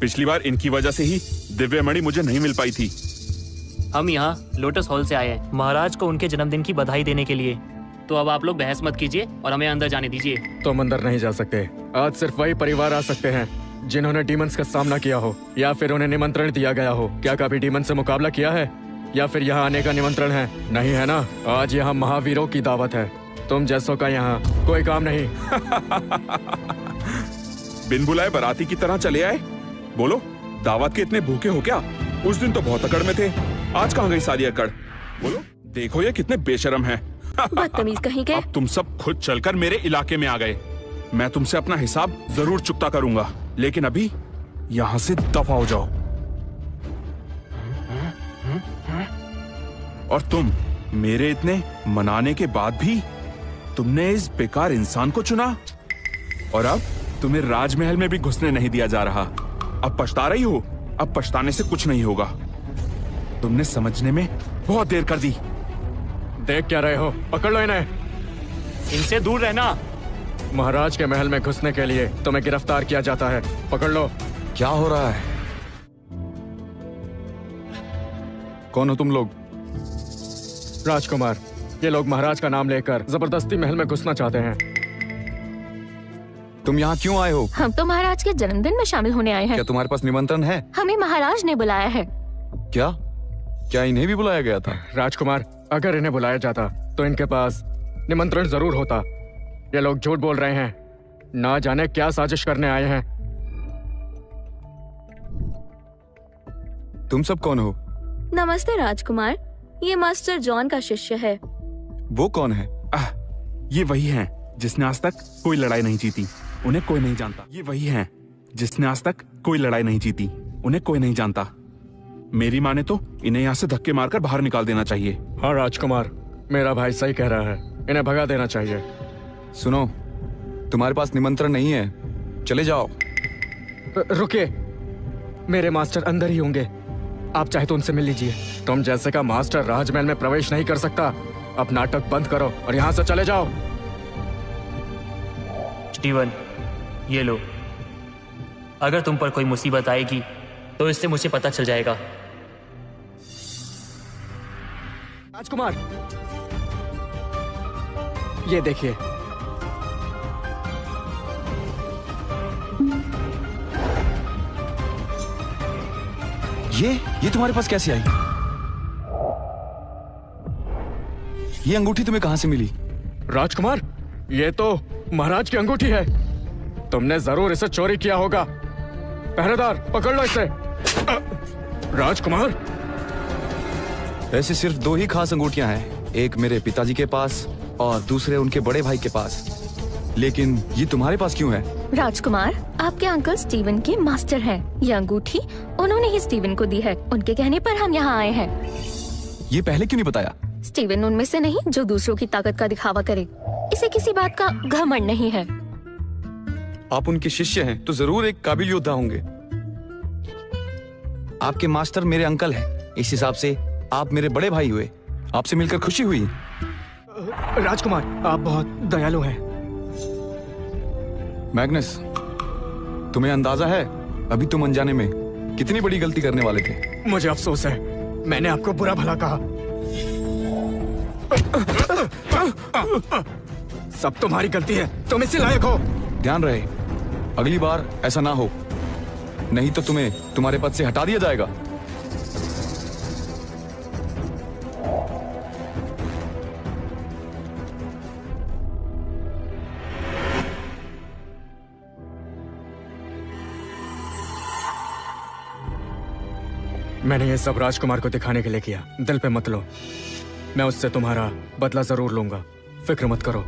पिछली बार इनकी वजह से ही दिव्य मणि मुझे नहीं मिल पाई थी। हम यहाँ लोटस हॉल से आए हैं महाराज को उनके जन्मदिन की बधाई देने के लिए। तो अब आप लोग बहस मत कीजिए और हमें अंदर जाने दीजिए। तुम अंदर नहीं जा सकते। आज सिर्फ वही परिवार आ सकते हैं जिन्होंने डीमंस का सामना किया हो या फिर उन्हें निमंत्रण दिया गया हो। क्या कभी डीमन से मुकाबला किया है या फिर यहाँ आने का निमंत्रण है? नहीं है ना? आज यहाँ महावीरों की दावत है। तुम जैसों का यहाँ कोई काम नहीं। बिन बुलाए बाराती की तरह चले आए। बोलो, दावत के इतने भूखे हो क्या? उस दिन तो बहुत अकड़ में थे, आज कहाँ गई सारी अकड़? बोलो, देखो ये कितने बेशरम हैं। बदतमीज कहीं के। अब तुम सब खुद चलकर मेरे इलाके में आ गए। मैं तुमसे अपना हिसाब जरूर चुकता करूंगा, लेकिन अभी यहाँ से दफा हो जाओ। और तुम, मेरे इतने मनाने के बाद भी तुमने इस बेकार इंसान को चुना और अब तुम्हें राजमहल में भी घुसने नहीं दिया जा रहा। अब पछता रही हो? अब पछताने से कुछ नहीं होगा। तुमने समझने में बहुत देर कर दी। देख क्या रहे हो? पकड़ लो इन्हें। इनसे दूर रहना। महाराज के महल में घुसने के लिए तुम्हें गिरफ्तार किया जाता है। पकड़ लो। क्या हो रहा है? कौन हो तुम लोग? राजकुमार, ये लोग महाराज का नाम लेकर जबरदस्ती महल में घुसना चाहते हैं। तुम यहाँ क्यों आए हो? हम तो महाराज के जन्मदिन में शामिल होने आए हैं। क्या तुम्हारे पास निमंत्रण है? हमें महाराज ने बुलाया है। क्या क्या इन्हें भी बुलाया गया था? राजकुमार, अगर इन्हें बुलाया जाता तो इनके पास निमंत्रण जरूर होता। ये लोग झूठ बोल रहे हैं, ना जाने क्या साजिश करने आए हैं। तुम सब कौन हो? नमस्ते राजकुमार, ये मास्टर जॉन का शिष्य है। वो कौन है? ये वही हैं जिसने आज तक कोई लड़ाई नहीं जीती। उन्हें कोई नहीं जानता। ये वही हैं जिसने आज तक कोई लड़ाई नहीं जीती। उन्हें कोई नहीं जानता। मेरी माने तो इन्हें यहाँ से धक्के मारकर बाहर निकाल देना चाहिए। हाँ राजकुमार, मेरा भाई सही कह रहा है, इन्हें भगा देना चाहिए। सुनो, तुम्हारे पास निमंत्रण नहीं है, चले जाओ। रुकिए, मेरे मास्टर अंदर ही होंगे, आप चाहे तो उनसे मिल लीजिए। तुम जैसे का मास्टर राजमहल में प्रवेश नहीं कर सकता। अब नाटक बंद करो और यहाँ से चले जाओ। स्टीवन, ये लो। अगर तुम पर कोई मुसीबत आएगी तो इससे मुझे पता चल जाएगा। राजकुमार, ये देखिए। ये तुम्हारे पास कैसे आई? ये अंगूठी तुम्हें कहां से मिली? राजकुमार, ये तो महाराज की अंगूठी है। तुमने जरूर इसे चोरी किया होगा। पहरेदार, पकड़ लो इसे। राजकुमार, ऐसे सिर्फ 2 ही खास अंगूठियां हैं, एक मेरे पिताजी के पास और दूसरे उनके बड़े भाई के पास। लेकिन ये तुम्हारे पास क्यों है? राजकुमार, आपके अंकल स्टीवन के मास्टर हैं। ये अंगूठी उन्होंने ही स्टीवन को दी है। उनके कहने पर हम यहाँ आए हैं। ये पहले क्यों नहीं बताया? स्टीवन उनमें से नहीं जो दूसरों की ताकत का दिखावा करे। इसे किसी बात का घमंड नहीं है। आप उनके शिष्य हैं तो जरूर एक काबिल योद्धा होंगे। आपके मास्टर मेरे अंकल हैं, इस हिसाब से आप मेरे बड़े भाई हुए। आपसे मिलकर खुशी हुई। राजकुमार, आप बहुत दयालु हैं। मैग्नस, तुम्हें अंदाजा है अभी तुम अनजाने में कितनी बड़ी गलती करने वाले थे? मुझे अफसोस है, मैंने आपको बुरा भला कहा। सब तुम्हारी गलती है, तुम इससे लायक हो। ध्यान रहे, अगली बार ऐसा ना हो, नहीं तो तुम्हें तुम्हारे पद से हटा दिया जाएगा। मैंने ये सब राजकुमार को दिखाने के लिए किया। दिल पे मत लो, मैं उससे तुम्हारा बदला जरूर लूंगा, फिक्र मत करो।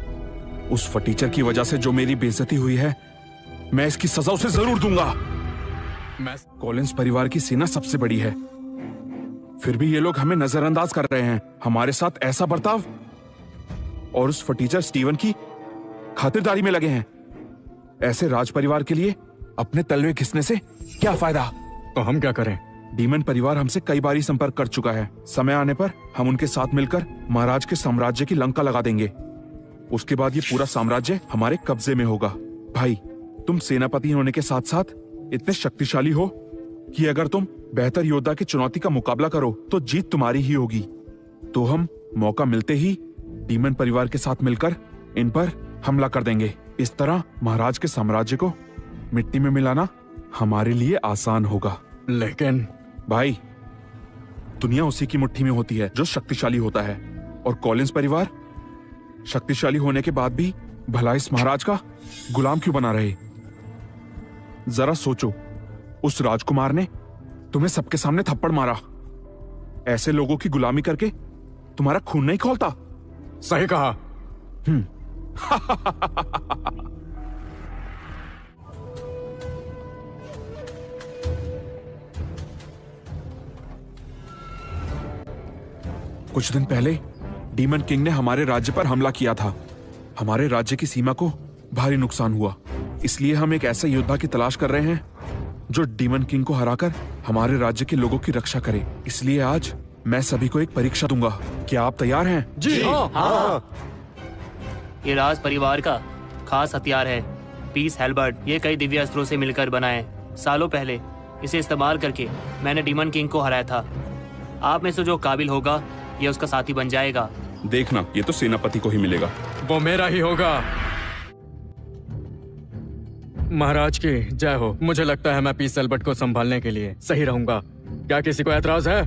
उस फटीचर की वजह से जो मेरी बेइज्जती हुई है, मैं इसकी सजा उसे जरूर दूंगा। कॉलिंस परिवार की सेना सबसे बड़ी है, फिर भी ये लोग हमें नजरअंदाज कर रहे हैं। हमारे साथ ऐसा बर्ताव, और उस फटीचर स्टीवन की खातिरदारी में लगे हैं। ऐसे राज परिवार के लिए अपने तलवे घिसने से क्या फायदा? तो हम क्या करें? डीमन परिवार हमसे कई बार संपर्क कर चुका है। समय आने पर हम उनके साथ मिलकर महाराज के साम्राज्य की लंका लगा देंगे। उसके बाद ये पूरा साम्राज्य हमारे कब्जे में होगा। भाई, तुम सेनापति होने के साथ साथ इतने शक्तिशाली हो कि अगर तुम बेहतर योद्धा की चुनौती का मुकाबला करो तो जीत तुम्हारी ही होगी। तो हम मौका मिलते ही डीमन परिवार के साथ मिलकर इन पर हमला कर देंगे। इस तरह महाराज के साम्राज्य को मिट्टी में मिलाना हमारे लिए आसान होगा। लेकिन भाई, दुनिया उसी की मुट्ठी में होती है जो शक्तिशाली होता है, और कॉलिंस परिवार शक्तिशाली होने के बाद भी भला इस महाराज का गुलाम क्यों बना रहे? जरा सोचो, उस राजकुमार ने तुम्हें सबके सामने थप्पड़ मारा। ऐसे लोगों की गुलामी करके तुम्हारा खून नहीं खौलता? सही कहा। कुछ दिन पहले डीमन किंग ने हमारे राज्य पर हमला किया था। हमारे राज्य की सीमा को भारी नुकसान हुआ, इसलिए हम एक ऐसे योद्धा की तलाश कर रहे हैं जो डीमन किंग को हराकर हमारे राज्य के लोगों की रक्षा करे। इसलिए आज मैं सभी को एक परीक्षा दूंगा। क्या आप तैयार हैं? जी हाँ। ये राज परिवार का खास हथियार है, पीस हेल्बर्ट। ये कई दिव्य अस्त्रों से मिलकर बना है। सालों पहले इसे इस्तेमाल करके मैंने डीमन किंग को हराया था। आप में से जो काबिल होगा ये उसका साथी बन जाएगा। देखना, ये तो सेनापति को ही मिलेगा। वो मेरा ही होगा। महाराज की जय हो। मुझे लगता है मैं पीस हेल्बर्ट को संभालने के लिए सही रहूंगा। क्या किसी को ऐतराज है?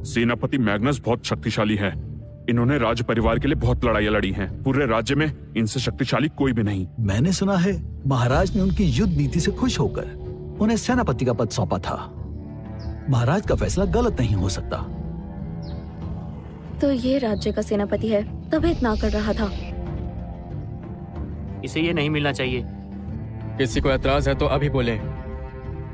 सेनापति मैग्नस बहुत शक्तिशाली है। इन्होंने राज परिवार के लिए बहुत लड़ाइयाँ लड़ी हैं। पूरे राज्य में इनसे शक्तिशाली कोई भी नहीं। मैंने सुना है महाराज ने उनकी युद्ध नीति से खुश होकर उन्हें सेनापति का पद सौंपा था। महाराज का फैसला गलत नहीं हो सकता। तो ये राज्य का सेनापति है, तभी इतना कर रहा था। इसे ये नहीं मिलना चाहिए। किसी को ऐतराज है तो अभी बोले।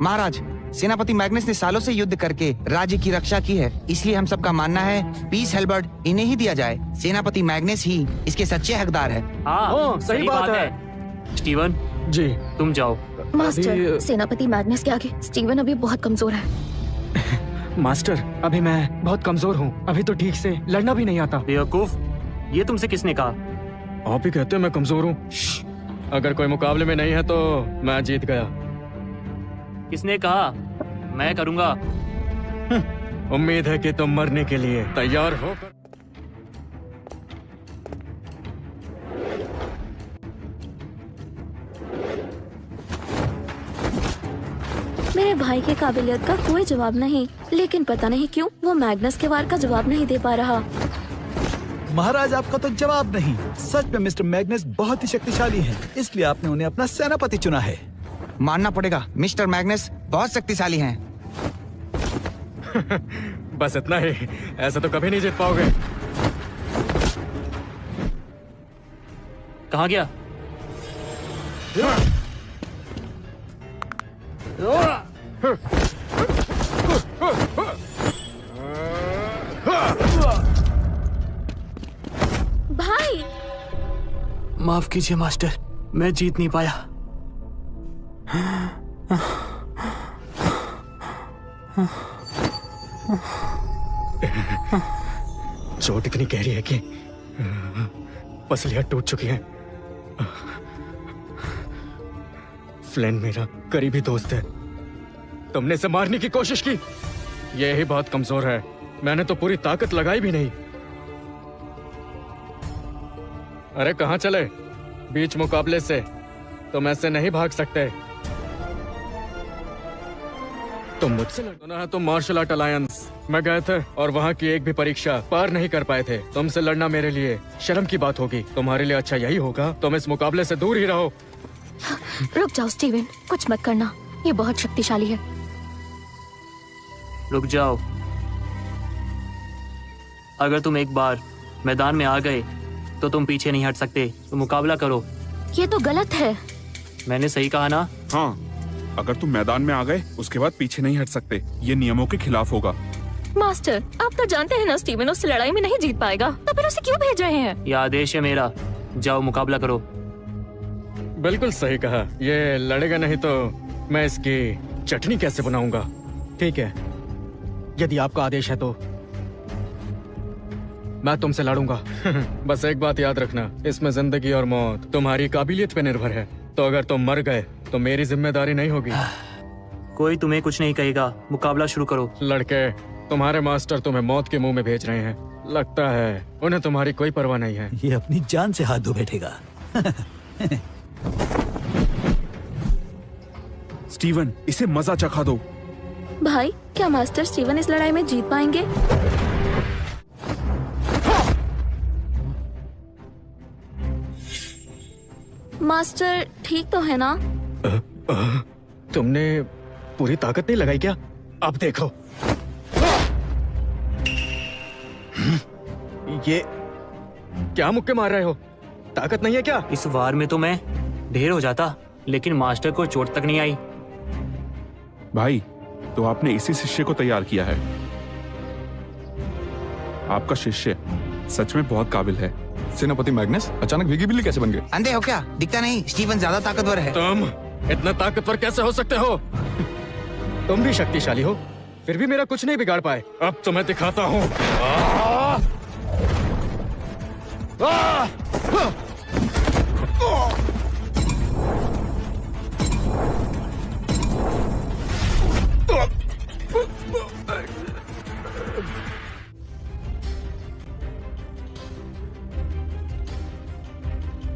महाराज, सेनापति मैग्नस ने सालों से युद्ध करके राज्य की रक्षा की है, इसलिए हम सबका मानना है पीस हेल्बर्ट इन्हें ही दिया जाए। सेनापति मैग्नस ही इसके सच्चे हकदार है। हाँ, सही बात है। स्टीवन जी, तुम जाओ। मास्टर, सेनापति मैग्नस के आगे स्टीवन अभी बहुत कमजोर है। मास्टर, अभी मैं बहुत कमजोर हूँ। अभी तो ठीक से लड़ना भी नहीं आता। बेवकूफ, ये तुमसे किसने कहा? आप ही कहते हैं मैं कमजोर हूँ। अगर कोई मुकाबले में नहीं है तो मैं जीत गया। किसने कहा? मैं करूँगा। उम्मीद है कि तुम मरने के लिए तैयार हो। मेरे भाई की काबिलियत का कोई जवाब नहीं, लेकिन पता नहीं क्यों वो मैग्नस के वार का जवाब नहीं दे पा रहा। महाराज, आपका तो जवाब नहीं। सच में मिस्टर मैग्नस बहुत ही शक्तिशाली हैं, इसलिए आपने उन्हें अपना सेनापति चुना है। मानना पड़ेगा, मिस्टर मैग्नस बहुत शक्तिशाली हैं। बस इतना ही। ऐसा तो कभी नहीं जीत पाओगे। कहाँ गया? भाई माफ कीजिए मास्टर, मैं जीत नहीं पाया। चोट इतनी गहरी है कि पसलियां टूट चुकी हैं। फ्लेन मेरा करीबी दोस्त है। तुमने इसे मारने की कोशिश की। यही बहुत कमजोर है। मैंने तो पूरी ताकत लगाई भी नहीं। अरे कहाँ चले? बीच मुकाबले से तुम ऐसे नहीं भाग सकते। तुम मुझसे लड़ना है। तुम मार्शल आर्ट अलायंस में गए थे और वहाँ की एक भी परीक्षा पार नहीं कर पाए थे। तुमसे लड़ना मेरे लिए शर्म की बात होगी। तुम्हारे लिए अच्छा यही होगा तुम इस मुकाबले से दूर ही रहो। रुक जाओ स्टीवन, कुछ मत करना। ये बहुत शक्तिशाली है। रुक जाओ। अगर तुम एक बार मैदान में आ गए तो तुम पीछे नहीं हट सकते। तो मुकाबला करो। ये तो गलत है। मैंने सही कहा ना? हाँ, अगर तुम मैदान में आ गए उसके बाद पीछे नहीं हट सकते। ये नियमों के खिलाफ होगा। मास्टर, आप तो जानते हैं ना स्टीवन उस लड़ाई में नहीं जीत पाएगा, तो फिर उसे क्यों भेज रहे हैं? यह आदेश है मेरा। जाओ मुकाबला करो। बिल्कुल सही कहा। ये लड़ेगा नहीं तो मैं इसकी चटनी कैसे बनाऊंगा? ठीक है, यदि आपका आदेश है तो मैं तुमसे लड़ूंगा। बस एक बात याद रखना, इसमें जिंदगी और मौत तुम्हारी काबिलियत पे निर्भर है। तो अगर तुम मर गए तो मेरी जिम्मेदारी नहीं होगी। कोई तुम्हें कुछ नहीं कहेगा। मुकाबला शुरू करो। लड़के, तुम्हारे मास्टर तुम्हें मौत के मुंह में भेज रहे हैं। लगता है उन्हें तुम्हारी कोई परवाह नहीं है। ये अपनी जान से हाथ धो बैठेगा। स्टीवन, इसे मजा चखा दो। भाई, क्या मास्टर स्टीवन इस लड़ाई में जीत पाएंगे? मास्टर ठीक तो है ना? तुमने पूरी ताकत नहीं लगाई क्या? अब देखो। ये क्या मुक्के मार रहे हो? ताकत नहीं है क्या? इस वार में तो मैं ढेर हो जाता, लेकिन मास्टर को चोट तक नहीं आई। भाई, तो आपने इसी शिष्य को तैयार किया है। आपका शिष्य सच में बहुत काबिल है। सेनापति मैग्नस अचानक भीगी बिल्ली कैसे बन गए? अंधे हो क्या? दिखता नहीं स्टीवन ज्यादा ताकतवर है। तुम इतना ताकतवर कैसे हो सकते हो? तुम भी शक्तिशाली हो, फिर भी मेरा कुछ नहीं बिगाड़ पाए। अब तो मैं दिखाता हूँ।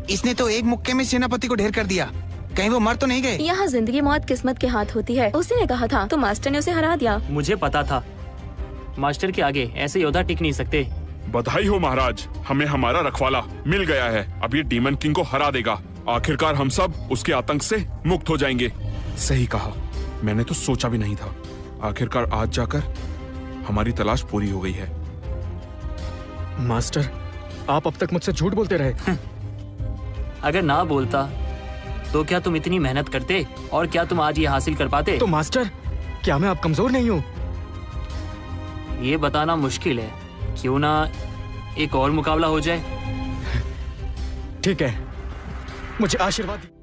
इसने तो एक मुक्के में सेनापति को ढेर कर दिया। कहीं वो मर तो नहीं गए? यहाँ जिंदगी मौत किस्मत के हाथ होती है। उसी ने कहा था, तो मास्टर ने उसे हरा दिया। मुझे पता था मास्टर के आगे ऐसे योद्धा टिक नहीं सकते। बधाई हो महाराज, हमें हमारा रखवाला मिल गया है। अब ये डीमन किंग को हरा देगा। आखिरकार हम सब उसके आतंक से मुक्त हो जाएंगे। सही कहा, मैंने तो सोचा भी नहीं था। आखिरकार आज जाकर हमारी तलाश पूरी हो गई है। मास्टर, आप अब तक मुझसे झूठ बोलते रहे। अगर ना बोलता तो क्या तुम इतनी मेहनत करते, और क्या तुम आज ये हासिल कर पाते? तो मास्टर, क्या मैं अब कमजोर नहीं हूँ? ये बताना मुश्किल है। क्यों ना एक और मुकाबला हो जाए? ठीक है, मुझे आशीर्वाद दीजिए।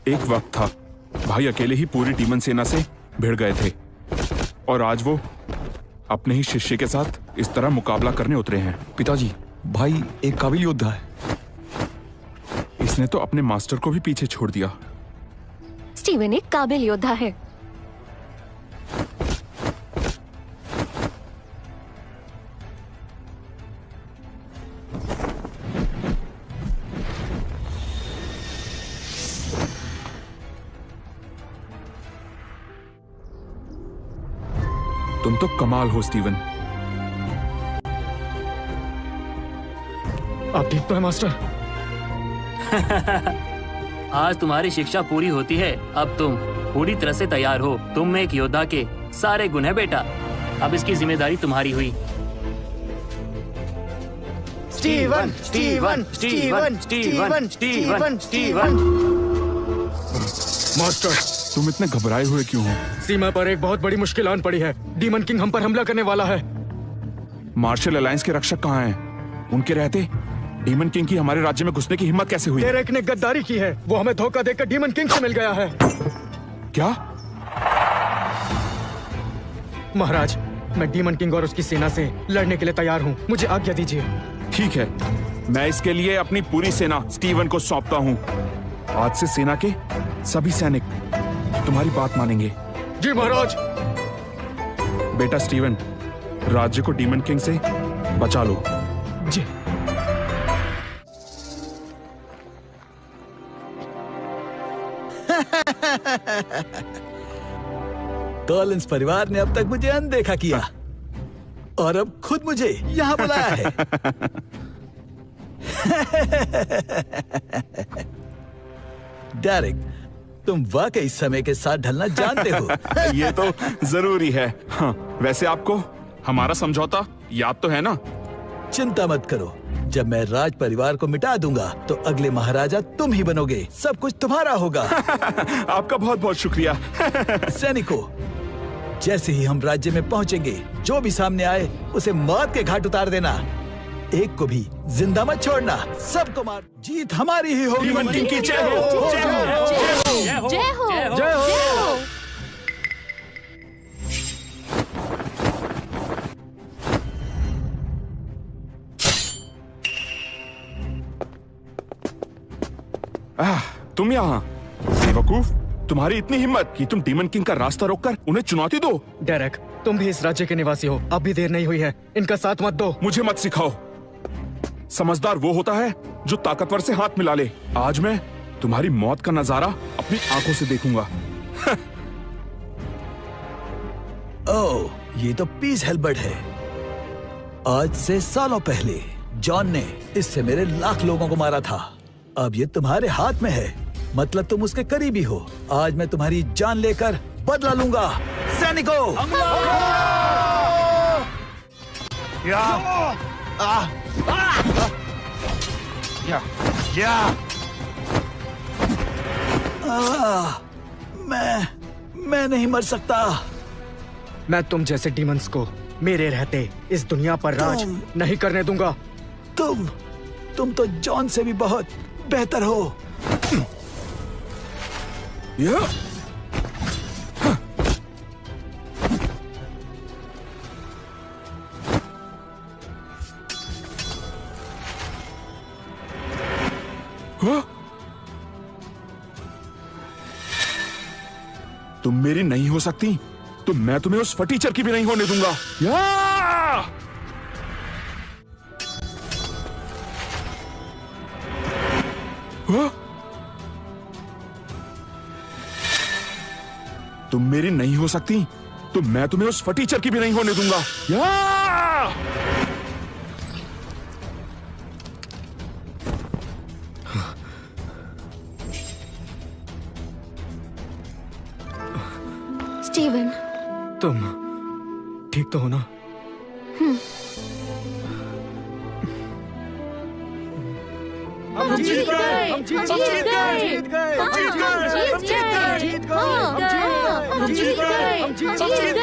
एक वक्त था, भाई अकेले ही पूरी डीमन सेना से भिड़ गए थे, और आज वो अपने ही शिष्य के साथ इस तरह मुकाबला करने उतरे हैं। पिताजी, भाई एक काबिल योद्धा है। इसने तो अपने मास्टर को भी पीछे छोड़ दिया। स्टीवन एक काबिल योद्धा है। तुम तो कमाल हो स्टीवन। आप ठीक तो है मास्टर? आज तुम्हारी शिक्षा पूरी होती है। अब तुम पूरी तरह से तैयार हो। तुम में एक योद्धा के सारे गुण है बेटा। अब इसकी जिम्मेदारी तुम्हारी हुई। Steven, Steven, Steven, Steven, Steven, Steven. Master, तुम इतने घबराए हुए क्यों हो? सीमा पर एक बहुत बड़ी मुश्किल आन पड़ी है। डीमन किंग हम पर हमला करने वाला है। मार्शल अलायंस के रक्षक कहाँ हैं? उनके रहते डीमन किंग की हमारे राज्य में घुसने की हिम्मत कैसे हुई? डेरेक ने गद्दारी की है। वो हमें धोखा देकर डीमन किंग से मिल गया है। क्या? महाराज, मैं डीमन किंग और उसकी सेना से लड़ने के लिए तैयार हूँ। मुझे आज्ञा दीजिए। ठीक है, मैं इसके लिए अपनी पूरी सेना स्टीवन को सौंपता हूँ। आज से सेना के सभी सैनिक तुम्हारी बात मानेंगे। जी महाराज। बेटा स्टीवन, राज्य को डीमन किंग से बचा लो। जी। कॉलिंस परिवार ने अब तक मुझे अनदेखा किया और अब खुद मुझे यहाँ बुलाया है। डेरेक, तुम वाकई समय के साथ ढलना जानते हो। ये तो जरूरी है। हाँ, वैसे आपको हमारा समझौता याद तो है ना? चिंता मत करो, जब मैं राज परिवार को मिटा दूंगा तो अगले महाराजा तुम ही बनोगे। सब कुछ तुम्हारा होगा। आपका बहुत बहुत शुक्रिया। सैनिकों, जैसे ही हम राज्य में पहुंचेंगे, जो भी सामने आए उसे मौत के घाट उतार देना। एक को भी जिंदा मत छोड़ना। सबको मार। जीत हमारी ही होगी। डीमन किंग की जय हो, जय हो, जय हो, जय हो, जय हो। तुम यहाँ? बेवकूफ, तुम्हारी इतनी हिम्मत कि तुम डीमन किंग का रास्ता रोककर उन्हें चुनौती दो। डेरेक, तुम भी इस राज्य के निवासी हो। अब भी देर नहीं हुई है। इनका साथ मत दो। मुझे मत सिखाओ। समझदार वो होता है जो ताकतवर से हाथ मिला ले। आज मैं तुम्हारी मौत का नजारा अपनी आंखों से देखूंगा। ओह, ये तो पीस हेल्बर्ट है। आज से सालों पहले जॉन ने इससे मेरे लाख लोगों को मारा था। अब ये तुम्हारे हाथ में है, मतलब तुम उसके करीबी हो। आज मैं तुम्हारी जान लेकर बदला लूंगा। सैनिकों, मैं नहीं मर सकता। मैं तुम जैसे डीमंस को मेरे रहते इस दुनिया पर राज नहीं करने दूंगा। तुम तो जॉन से भी बहुत बेहतर हो। तुम मेरी नहीं हो सकती तो मैं तुम्हें उस फटीचर की भी नहीं होने दूंगा। तुम मेरी नहीं हो सकती तो मैं तुम्हें उस फटीचर की भी नहीं होने दूंगा। स्टीवन, तुम ठीक तो हो ना? हम जीत गए, हम जीत गए, हम जीत गए, हम जीत गए, हम जीत गए, हम जीत गए, हम जीत गए, हम जीत गए, हम जीत गए।